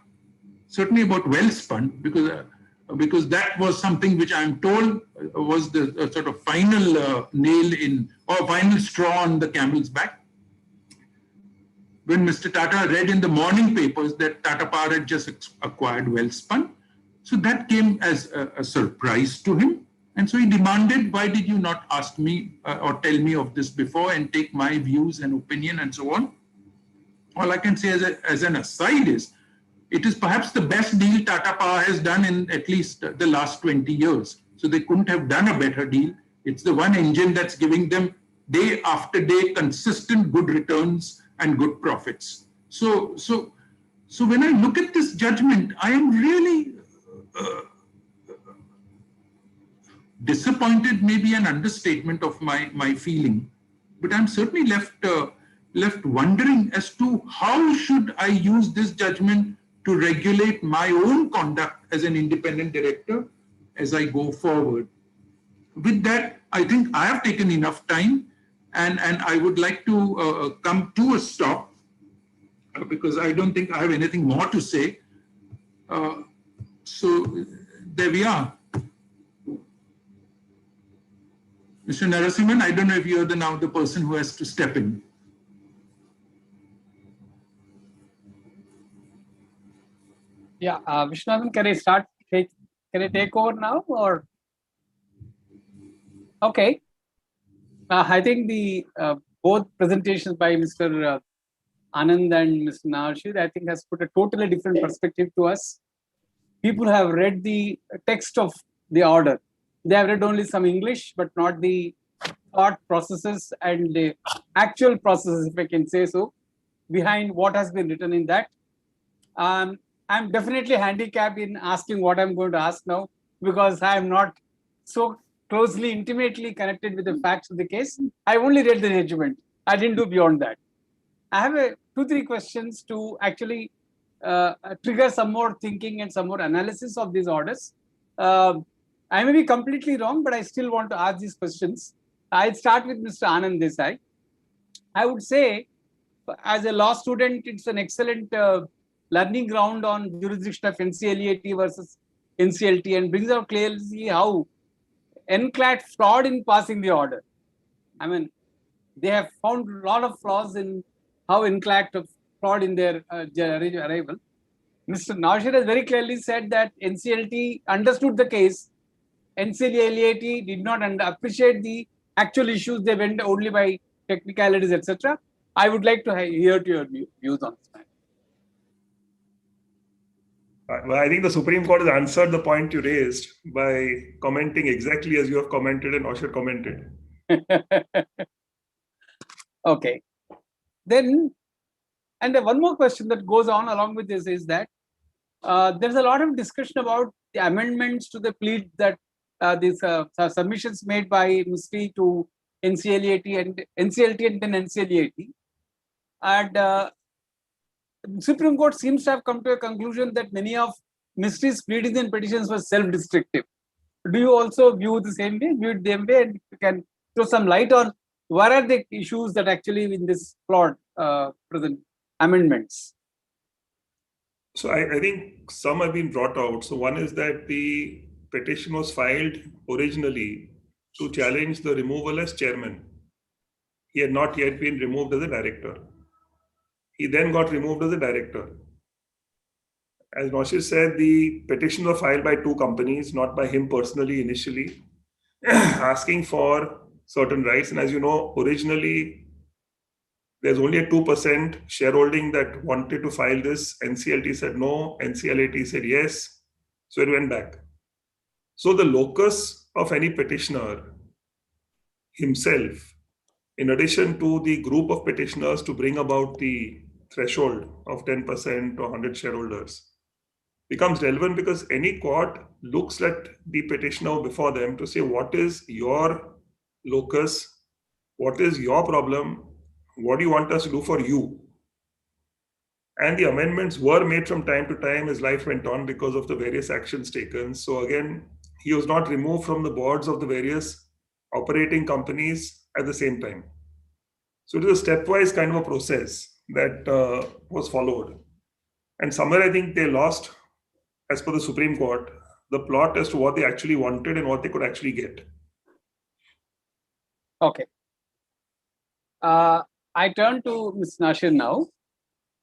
certainly about Wellspun, because that was something which I'm told was the sort of final nail in, or final straw on the camel's back. When Mr. Tata read in the morning papers that Tata Power had just acquired Wellspun, so that came as a surprise to him. And so he demanded, why did you not ask me or tell me of this before and take my views and opinion and so on? All I can say as an aside is, it is perhaps the best deal Tata Power has done in at least the last 20 years. So they couldn't have done a better deal. It's the one engine that's giving them day after day consistent good returns and good profits. So when I look at this judgment, I am really disappointed, maybe an understatement of my feeling, but I'm certainly left wondering as to how should I use this judgment to regulate my own conduct as an independent director as I go forward. With that, I think I have taken enough time, and I would like to come to a stop because I don't think I have anything more to say. So there we are. Mr. Narasimhan, I don't know if you're now the person who has to step in. Yeah, Vishwanathan, can I start? Can I take over now, or? Okay. I think the both presentations by Mr. Anand and Mr. Nawshir, I think, has put a totally different perspective to us. People have read the text of the order. They have read only some English, but not the thought processes and the actual processes, if I can say so, behind what has been written in that. I'm definitely handicapped in asking what I'm going to ask now, because I am not so closely, intimately connected with the facts of the case. I only read the judgment. I didn't do beyond that. I have 2-3 questions to actually trigger some more thinking and some more analysis of these orders. I may be completely wrong, but I still want to ask these questions. I'll start with Mr. Anand Desai. I would say, as a law student, it's an excellent learning ground on jurisdiction of NCLEAT versus NCLT, and brings out clearly how NCLAT flawed in passing the order. I mean, they have found a lot of flaws in how NCLAT flawed in their arrival. Mr. Nawshir has very clearly said that NCLT understood the case. NCLEAT did not appreciate the actual issues. They went only by technicalities, etc. I would like to hear your views on this matter. Well, I think the Supreme Court has answered the point you raised by commenting exactly as you have commented and Nawshir commented. Okay. Then, and one more question that goes on along with this is that there's a lot of discussion about the amendments to the plea that these submissions made by Mistry to NCLAT and NCLT and then NCLAT. And Supreme Court seems to have come to a conclusion that many of Mistry's pleadings and petitions were self-destructive. Do you also view the same way? View it the same way, and you can throw some light on what are the issues that actually in this flawed present amendments? So I think some have been brought out. So one is that the petition was filed originally to challenge the removal as chairman. He had not yet been removed as a director. He then got removed as a director. As Nawshir said, the petition was filed by two companies, not by him personally initially, asking for certain rights. And as you know, originally, there's only a 2% shareholding that wanted to file this. NCLT said no, NCLAT said yes. So it went back. So the locus of any petitioner himself, in addition to the group of petitioners to bring about the threshold of 10% or 100 shareholders, becomes relevant because any court looks at the petitioner before them to say, what is your locus? What is your problem? What do you want us to do for you? And the amendments were made from time to time as life went on because of the various actions taken. So again, he was not removed from the boards of the various operating companies at the same time. So it is a stepwise kind of a process that was followed. And somewhere I think they lost, as per the Supreme Court, the plot as to what they actually wanted and what they could actually get. Okay. I turn to Ms. Nawshir now.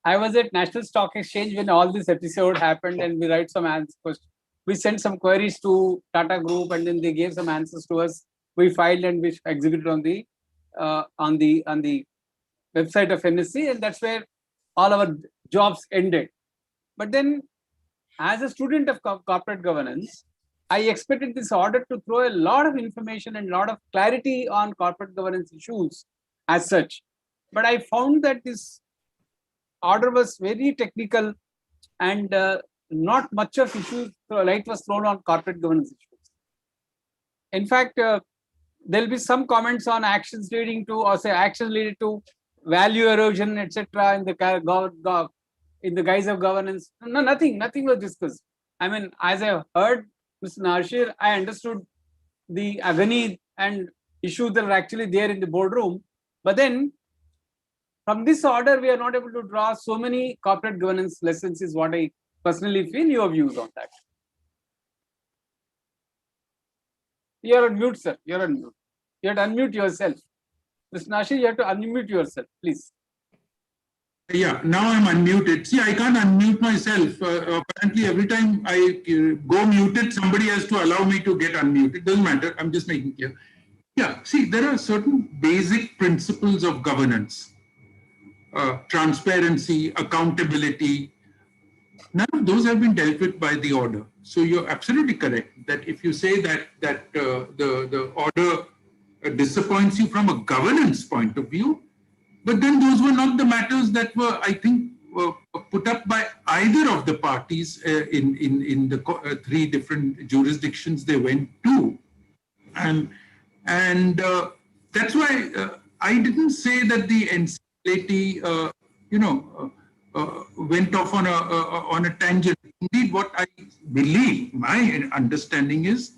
I was at National Stock Exchange when all this episode happened, and we write some answers. We sent some queries to Tata Group, and then they gave some answers to us. We filed and we executed on the website of NSC, and that's where all our jobs ended. But then, as a student of corporate governance, I expected this order to throw a lot of information and a lot of clarity on corporate governance issues as such. But I found that this order was very technical and not much of issues, light was thrown on corporate governance issues. In fact, there'll be some comments on actions leading to, or say actions leading to value erosion, etc. in the guise of governance. No, nothing was discussed. I mean, as I heard Mr. Nawshir, I understood the agony and issues that are actually there in the boardroom. But then, from this order, we are not able to draw so many corporate governance lessons, is what I personally feel. Your views on that? You're on mute, sir. You're on mute. You have to unmute yourself. Mr. Nawshir, you have to unmute yourself, please. Yeah, now I'm unmuted. See, I can't unmute myself. Apparently, every time I go muted, somebody has to allow me to get unmuted. It doesn't matter. I'm just making clear. Yeah, see, there are certain basic principles of governance. Transparency, accountability. None of those have been dealt with by the order. So you're absolutely correct that if you say that the order disappoints you from a governance point of view, but then those were not the matters that were, I think, put up by either of the parties in the three different jurisdictions they went to, and that's why I didn't say that the NCLAT, went off on a tangent. Indeed, what I believe, my understanding is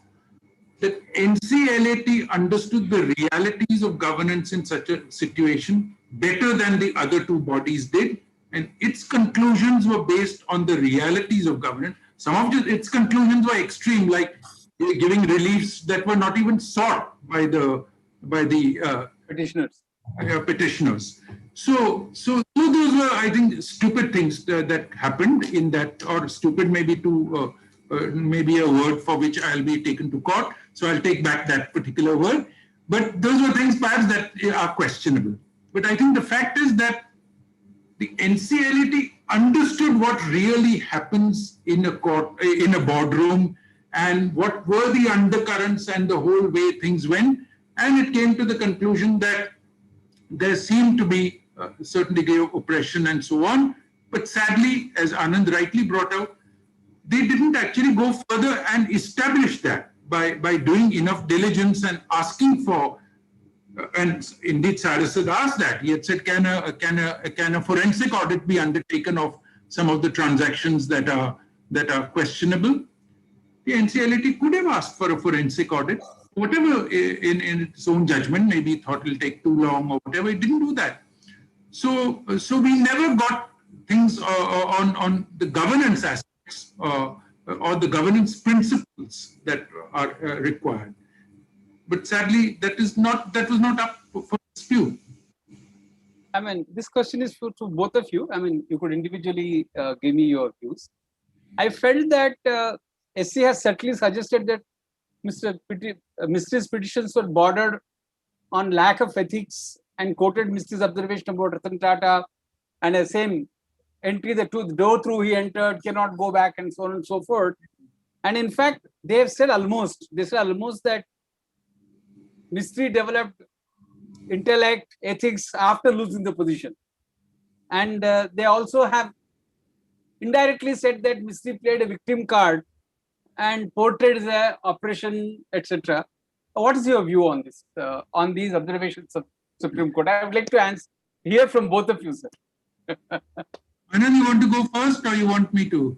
that NCLAT understood the realities of governance in such a situation better than the other two bodies did, and its conclusions were based on the realities of governance. Some of its conclusions were extreme, like giving reliefs that were not even sought by the petitioners. So those were, I think, stupid things that happened in that, or stupid maybe maybe a word for which I'll be taken to court. So I'll take back that particular word. But those were things perhaps that are questionable. But I think the fact is that the NCLAT understood what really happens in a court, in a boardroom, and what were the undercurrents and the whole way things went. And it came to the conclusion that there seemed to be a certain degree of oppression and so on. But sadly, as Anand rightly brought out, they didn't actually go further and establish that by doing enough diligence and asking for, and indeed Cyrus had asked that. He had said, can a forensic audit be undertaken of some of the transactions that are questionable? The NCLAT could have asked for a forensic audit, whatever in its own judgment, maybe thought it'll take too long or whatever. It didn't do that. So we never got things on the governance aspects or the governance principles that are required. But sadly, that was not up for dispute. I mean, this question is to both of you. I mean, you could individually give me your views. I felt that SC has certainly suggested that Mistry's petitions were bordered on lack of ethics and quoted Mistry's observation about Ratan Tata and the same entry, the door through he entered, cannot go back, and so on and so forth. And in fact, they have said almost that Mistry developed intellect, ethics after losing the position. And they also have indirectly said that Mistry played a victim card and portrayed the oppression, etc. What is your view on this, on these observations of Supreme Court? I would like to hear from both of you, sir. Anand, you want to go first or you want me to?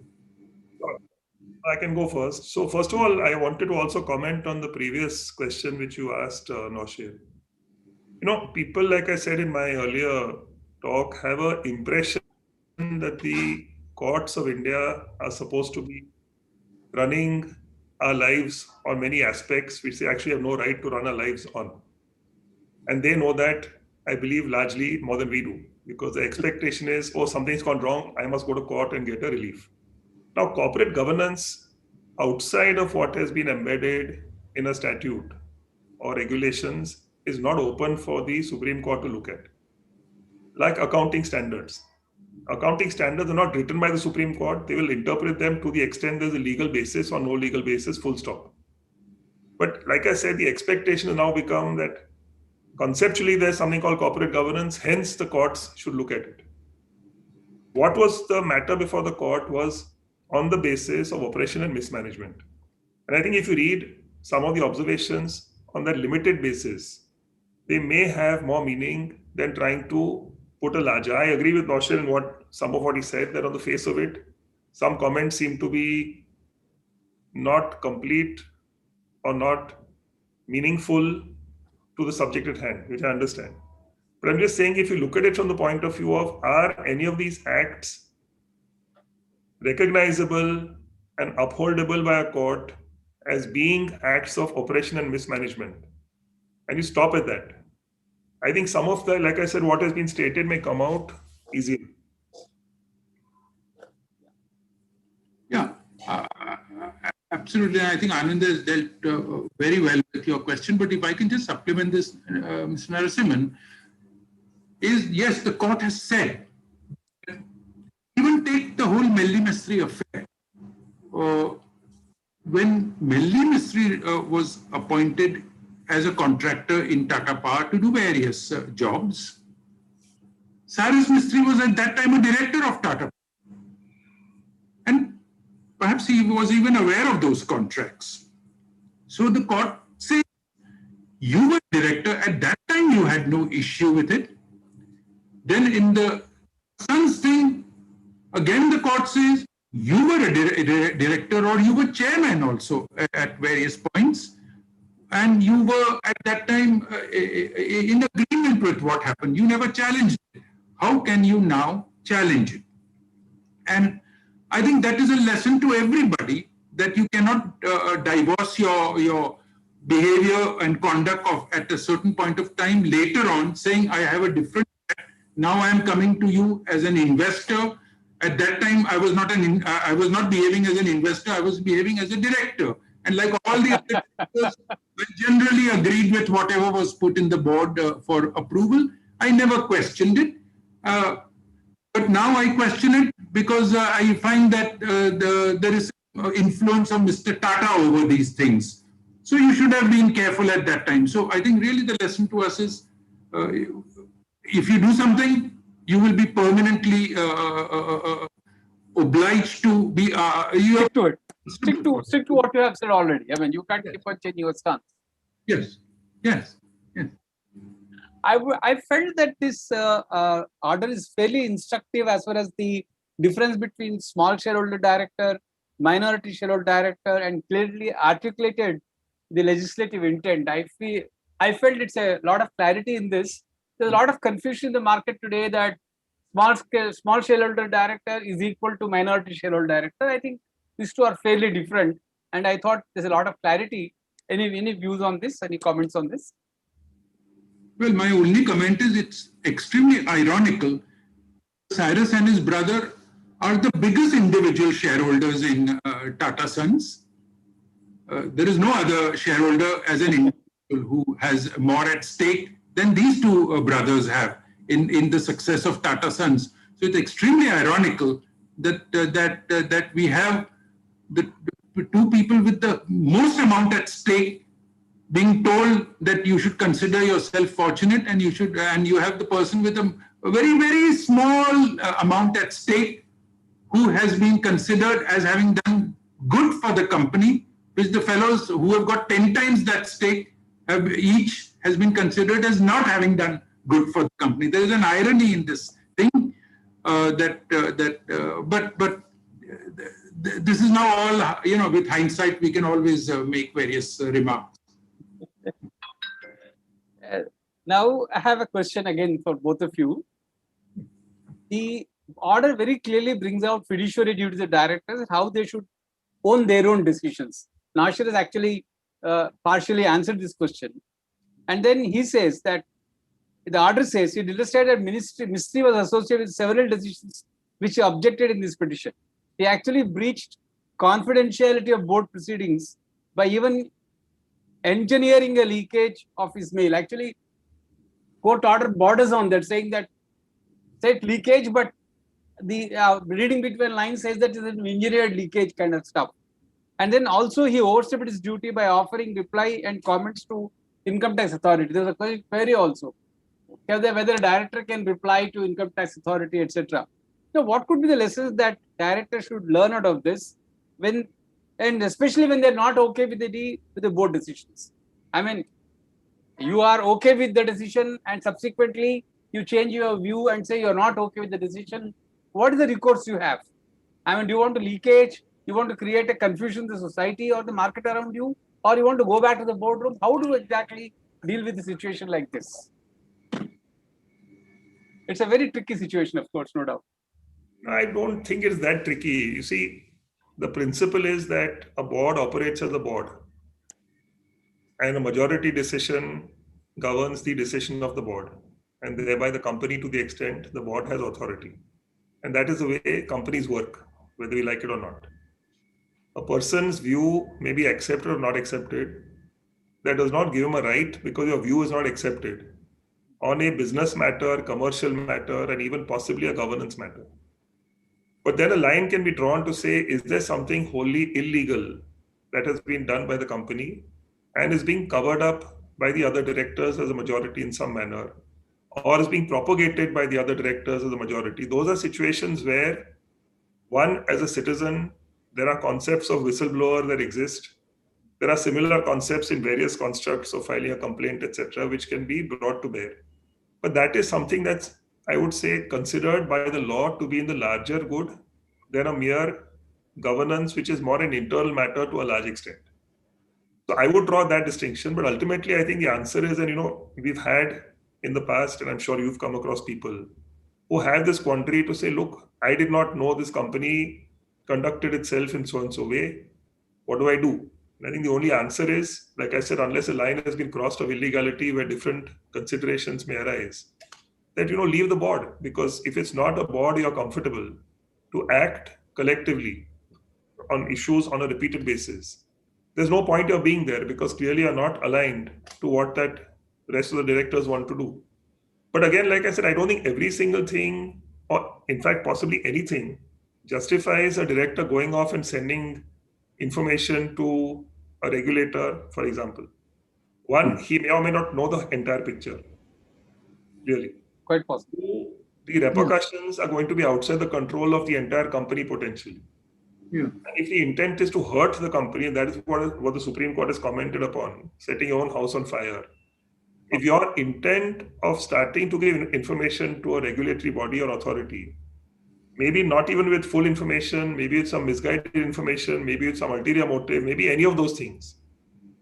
I can go first. So first of all, I wanted to also comment on the previous question which you asked, Nawshir. You know, people, like I said in my earlier talk, have an impression that the courts of India are supposed to be running our lives on many aspects which they actually have no right to run our lives on. And they know that, I believe, largely more than we do, because the expectation is, oh, something's gone wrong, I must go to court and get a relief. Now, corporate governance outside of what has been embedded in a statute or regulations is not open for the Supreme Court to look at. Like accounting standards. Accounting standards are not written by the Supreme Court. They will interpret them to the extent there's a legal basis or no legal basis, full stop. But like I said, the expectation has now become that conceptually there's something called corporate governance, hence the courts should look at it. What was the matter before the court was on the basis of oppression and mismanagement. And I think if you read some of the observations on that limited basis, they may have more meaning than trying to put a larger. I agree with Nawshir in some of what he said, that on the face of it, some comments seem to be not complete or not meaningful to the subject at hand, which I understand. But I'm just saying, if you look at it from the point of view of, are any of these acts recognizable and upholdable by a court as being acts of oppression and mismanagement? And you stop at that. I think some of the, like I said, what has been stated may come out easily. Yeah, absolutely. I think Anand has dealt very well with your question. But if I can just supplement this, Mr. Narasimhan, is yes, the court has said, even take the whole Mistry affair. When Mistry was appointed as a contractor in Tata Power to do various jobs, Cyrus Mistry was at that time a director of Tata. And perhaps he was even aware of those contracts. So the court said, you were director at that time, you had no issue with it. Then in the Sons thing, again the court says, you were a director or you were chairman also at various points. And you were at that time in agreement with what happened. You never challenged it. How can you now challenge it? And I think that is a lesson to everybody, that you cannot divorce your behavior and conduct at a certain point of time later on, saying, I have a different, now I am coming to you as an investor. At that time, I was not behaving as an investor, I was behaving as a director. And like all the other directors, I generally agreed with whatever was put in the board for approval. I never questioned it. But now I question it because I find that there is influence of Mr. Tata over these things. So you should have been careful at that time. So I think really the lesson to us is if you do something, you will be permanently obliged to be. You Stick to it. Stick to what you have said already. I mean, you can't keep on changing your stance. Yes. Yes. Yes. I felt that this order is fairly instructive as far as the difference between small shareholder director, minority shareholder director, and clearly articulated the legislative intent. I felt it's a lot of clarity in this. There's a lot of confusion in the market today that small shareholder director is equal to minority shareholder director. I think these two are fairly different, and I thought there's a lot of clarity. Any views on this? Any comments on this? Well, my only comment is it's extremely ironical. Cyrus and his brother are the biggest individual shareholders in Tata Sons. There is no other shareholder as an individual who has more at stake than these two brothers have in the success of Tata Sons. So it's extremely ironical that we have the two people with the most amount at stake being told that you should consider yourself fortunate, and you have the person with a very, very small amount at stake who has been considered as having done good for the company, which the fellows who have got 10 times that stake each has been considered as not having done good for the company. There is an irony in this thing but this is now all, with hindsight, we can always make various remarks. Now, I have a question again for both of you. The order very clearly brings out fiduciary duties of directors and how they should own their own decisions. Nawshir has actually partially answered this question. And then he says that the order says it illustrated that Mistry was associated with several decisions which he objected in this petition. He actually breached confidentiality of board proceedings by even engineering a leakage of his mail. Actually, court order borders on that, saying that said leakage, but the reading between lines says that it's an engineered leakage kind of stuff. And then also he overstepped his duty by offering reply and comments to income tax authority. There's a query also whether a director can reply to income tax authority, etc. So what could be the lessons that directors should learn out of this, and especially when they're not okay with the board decisions? I mean, you are okay with the decision and subsequently you change your view and say you're not okay with the decision. What is the recourse you have? I mean, do you want to leakage? You want to create a confusion in the society or the market around you? Or you want to go back to the boardroom? How do you exactly deal with a situation like this? It's a very tricky situation, of course, no doubt. I don't think it's that tricky. You see, the principle is that a board operates as a board, and a majority decision governs the decision of the board, and thereby the company to the extent the board has authority. And that is the way companies work, whether we like it or not. A person's view may be accepted or not accepted. That does not give him a right because your view is not accepted on a business matter, commercial matter, and even possibly a governance matter. But then a line can be drawn to say, is there something wholly illegal that has been done by the company and is being covered up by the other directors as a majority in some manner, or is being propagated by the other directors as a majority? Those are situations where one, as a citizen, there are concepts of whistleblower that exist. There are similar concepts in various constructs of filing a complaint, etc., which can be brought to bear. But that is something that's, I would say, considered by the law to be in the larger good than a mere governance, which is more an internal matter to a large extent. So I would draw that distinction. But ultimately, I think the answer is, and we've had in the past, and I'm sure you've come across people who have this quandary to say, look, I did not know this company conducted itself in so and so way. What do I do? And I think the only answer is, like I said, unless a line has been crossed of illegality where different considerations may arise, that, leave the board. Because if it's not a board you're comfortable to act collectively on issues on a repeated basis, there's no point of being there, because clearly you're not aligned to what that rest of the directors want to do. But again, like I said, I don't think every single thing or in fact, possibly anything, justifies a director going off and sending information to a regulator, for example. One, he may or may not know the entire picture, really. Quite possible. Two, the repercussions are going to be outside the control of the entire company potentially. Yeah. And if the intent is to hurt the company, and that is what the Supreme Court has commented upon, setting your own house on fire. If your intent of starting to give information to a regulatory body or authority, maybe not even with full information, maybe with some misguided information, maybe with some ulterior motive, maybe any of those things,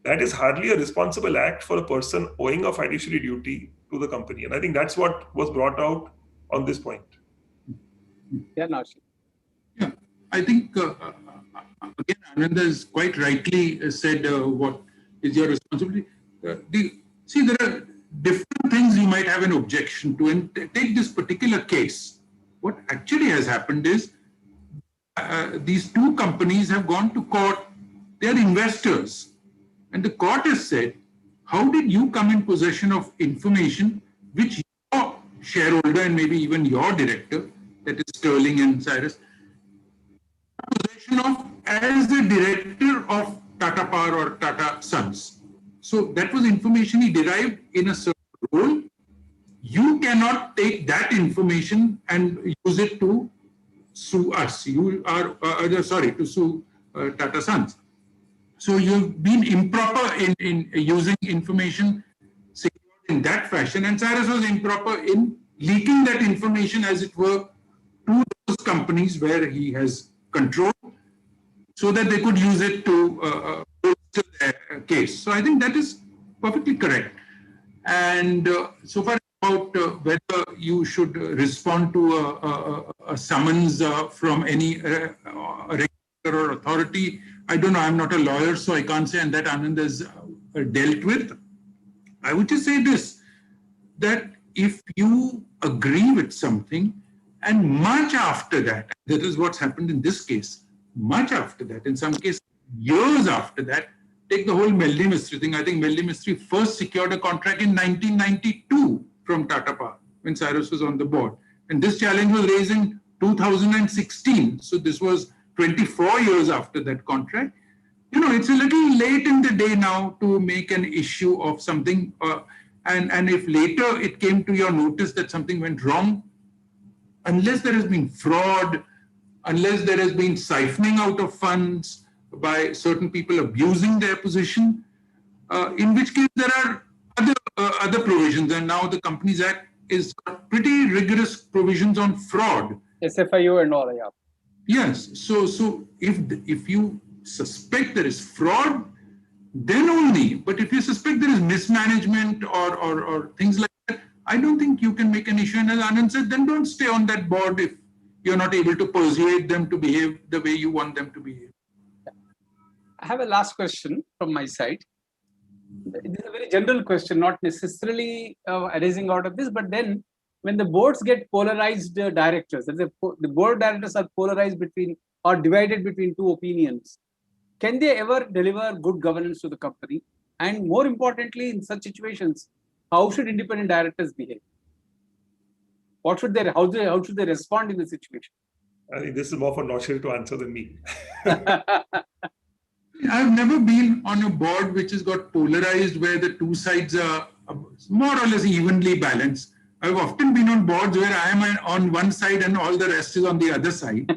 that is hardly a responsible act for a person owing a fiduciary duty to the company. And I think that's what was brought out on this point. Yeah, Nawshir. Yeah, I think, again, Anand has quite rightly said what is your responsibility. See, there are different things you might have an objection to. And take this particular case. What actually has happened is these two companies have gone to court. They are investors. And the court has said, how did you come in possession of information which your shareholder and maybe even your director, that is Sterling and Cyrus, possession of as a director of Tata Power or Tata Sons. So that was information he derived in a certain role. You cannot take that information and use it to sue us. You are, to sue Tata Sons. So you've been improper in using information secured in that fashion, and Cyrus was improper in leaking that information, as it were, to those companies where he has control, so that they could use it to bolster their case. So I think that is perfectly correct. And so far about whether you should respond to a summons from any regulator or authority, I don't know. I'm not a lawyer, so I can't say, and that Anand has dealt with. I would just say this, that if you agree with something, and much after that, that is what's happened in this case, much after that, in some cases, years after that, take the whole Mistry thing. I think Mistry first secured a contract in 1992 from Tata Power when Cyrus was on the board. And this challenge was raised in 2016. So this was 24 years after that contract. You know, it's a little late in the day now to make an issue of something. And if later it came to your notice that something went wrong, unless there has been fraud, unless there has been siphoning out of funds by certain people abusing their position, in which case there are other provisions. And now the Companies Act is pretty rigorous provisions on fraud. SFIO and all, yeah. Yes. So if you suspect there is fraud, then only. But if you suspect there is mismanagement or things like that, I don't think you can make an issue. And as Anand said, then don't stay on that board if you're not able to persuade them to behave the way you want them to behave. I have a last question from my side. This is a very general question, not necessarily arising out of this, but then when the boards get polarized directors, the board directors are polarized between or divided between two opinions, can they ever deliver good governance to the company? And more importantly, in such situations, how should independent directors behave? What should they, how should they respond in the situation? I think this is more for Nawshir to answer than me. I've never been on a board which has got polarized where the two sides are more or less evenly balanced. I've often been on boards where I am on one side and all the rest is on the other side.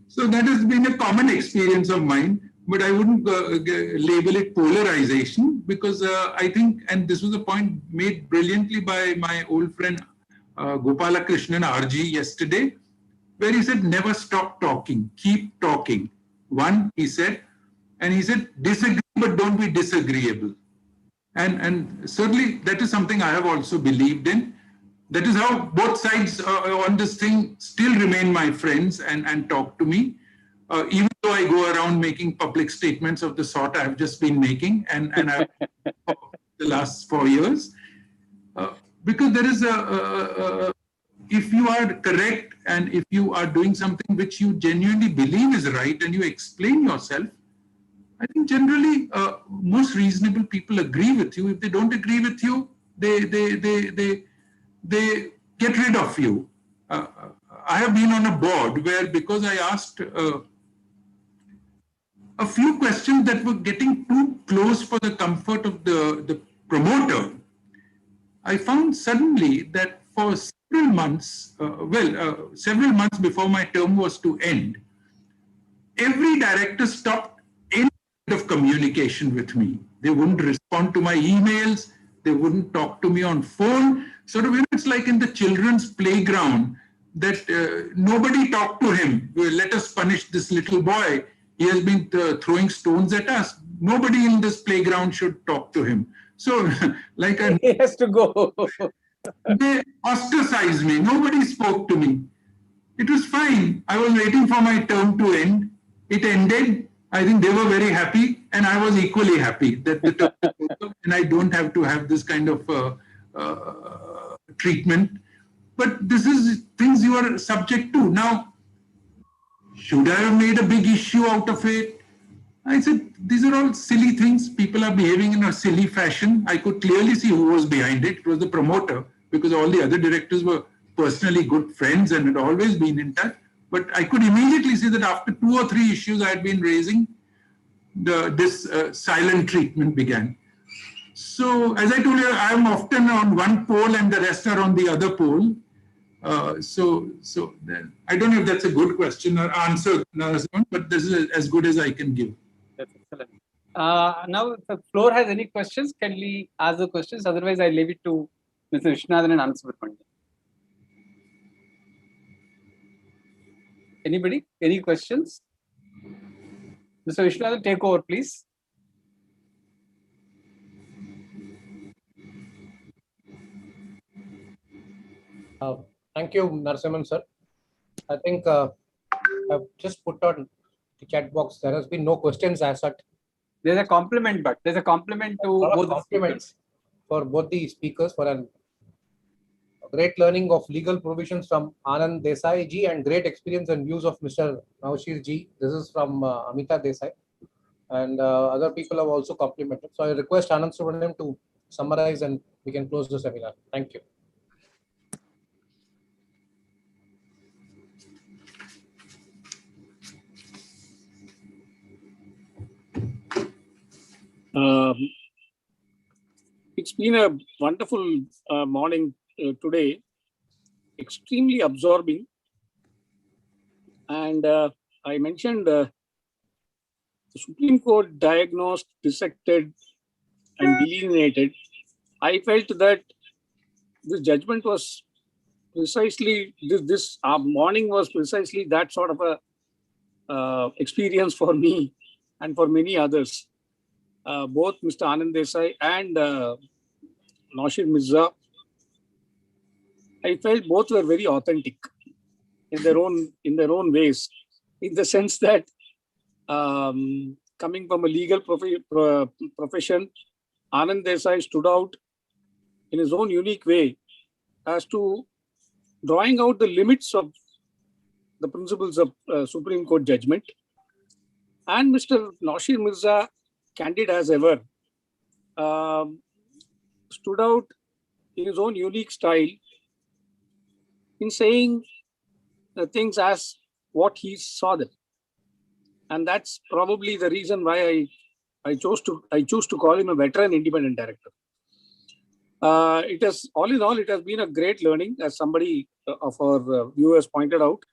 So that has been a common experience of mine, but I wouldn't label it polarization because I think, and this was a point made brilliantly by my old friend Gopalakrishnan RG yesterday, where he said, never stop talking, keep talking. One, he said, and he said, disagree, but don't be disagreeable. And certainly that is something I have also believed in. That is how both sides on this thing still remain my friends and talk to me, even though I go around making public statements of the sort I've just been making and I've the last 4 years. Because there is if you are correct and if you are doing something which you genuinely believe is right and you explain yourself, I think generally most reasonable people agree with you. If they don't agree with you, they get rid of you. I have been on a board where, because I asked a few questions that were getting too close for the comfort of the promoter, I found suddenly that for several months, several months before my term was to end, every director stopped any kind of communication with me. They wouldn't respond to my emails. They wouldn't talk to me on phone. Sort of, it's like in the children's playground that nobody talked to him. Well, let us punish this little boy. He has been throwing stones at us. Nobody in this playground should talk to him. So, like he has to go. they ostracized me. Nobody spoke to me. It was fine. I was waiting for my term to end. It ended. I think they were very happy, and I was equally happy that the term is over, and I don't have to have this kind of treatment. But this is things you are subject to. Now, should I have made a big issue out of it? I said, these are all silly things. People are behaving in a silly fashion. I could clearly see who was behind it. It was the promoter, because all the other directors were personally good friends and had always been in touch. But I could immediately see that after 2 or 3 issues I had been raising, this silent treatment began. So, as I told you, I am often on one pole and the rest are on the other pole. Then, I don't know if that's a good question or answer, Narasimhan, but this is as good as I can give. That's excellent. Now, if the floor has any questions, can we ask the questions? Otherwise, I leave it to Mr. Viswanathan and Anand Subramanian. Anybody? Any questions? Mr. Viswanathan, take over, please. Thank you, Narasimhan sir. I think I've just put on the chat box. There has been no questions as such. There's a compliment, but there's a compliment to both the compliments for both the speakers for a great learning of legal provisions from Anand Desai ji and great experience and views of Mr. Nawshir ji. This is from Amita Desai, and other people have also complimented. So I request Anand Subramanian to summarize and we can close the seminar. Thank you. It's been a wonderful morning today, extremely absorbing. And I mentioned the Supreme Court diagnosed, dissected, and delineated. I felt that this judgment was precisely, this morning was precisely that sort of a experience for me and for many others. Both Mr. Anand Desai and Nawshir Mirza, I felt both were very authentic in their own ways, in the sense that coming from a legal profession, Anand Desai stood out in his own unique way as to drawing out the limits of the principles of Supreme Court judgment. And Mr. Nawshir Mirza, candid as ever, stood out in his own unique style in saying things as what he saw them. And that's probably the reason why I choose to call him a veteran independent director. It has, all in all, it has been a great learning, as somebody of our viewers pointed out.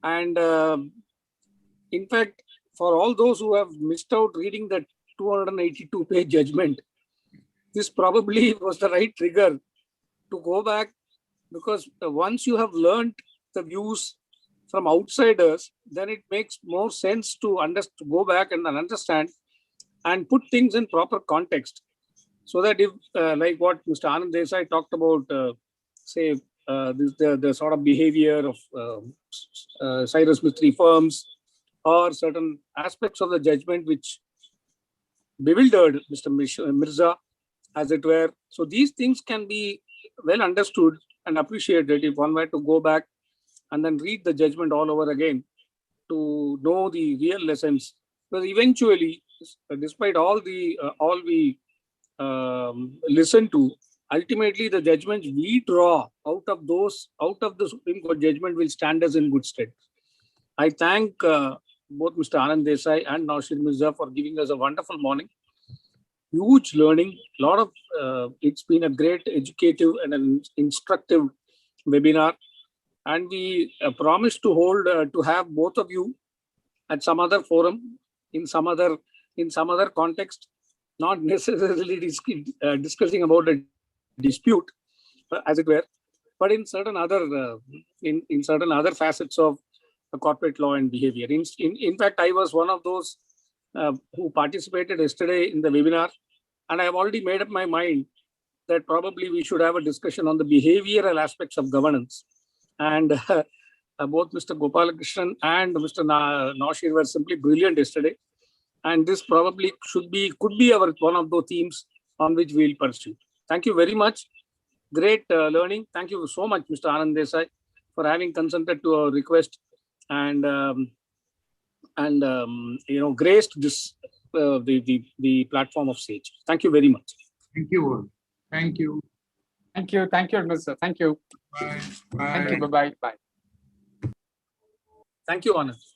And in fact, for all those who have missed out reading that 282-page judgment, this probably was the right trigger to go back, because once you have learned the views from outsiders, then it makes more sense to go back and understand and put things in proper context. So that if, like what Mr. Anand Desai talked about, say, the sort of behavior of Cyrus Mistry firms, or certain aspects of the judgment which bewildered Mr. Mirza, as it were. So these things can be well understood and appreciated if one were to go back and then read the judgment all over again to know the real lessons. But eventually, despite all we listen to, ultimately the judgments we draw out of the Supreme Court judgment will stand us in good stead. I thank both Mr. Anand Desai and Nawshir Mirza for giving us a wonderful morning. Huge learning, it's been a great educative and an instructive webinar, and we promise to hold to have both of you at some other forum in some other context, not necessarily discussing about a dispute, as it were, but in certain other in certain other facets of corporate law and behavior. In fact, I was one of those who participated yesterday in the webinar, and I have already made up my mind that probably we should have a discussion on the behavioral aspects of governance. And both Mr. Gopalakrishnan and Mr. Nawshir were simply brilliant yesterday. And this probably could be one of the themes on which we will pursue. Thank you very much. Great learning. Thank you so much, Mr. Anand Desai, for having consented to our request and graced this the platform of SAGE. Thank you very much. Thank you all. Thank you. Thank you, Mirza. Thank you. Bye. Bye. Thank you. Bye. Thank you, Anand.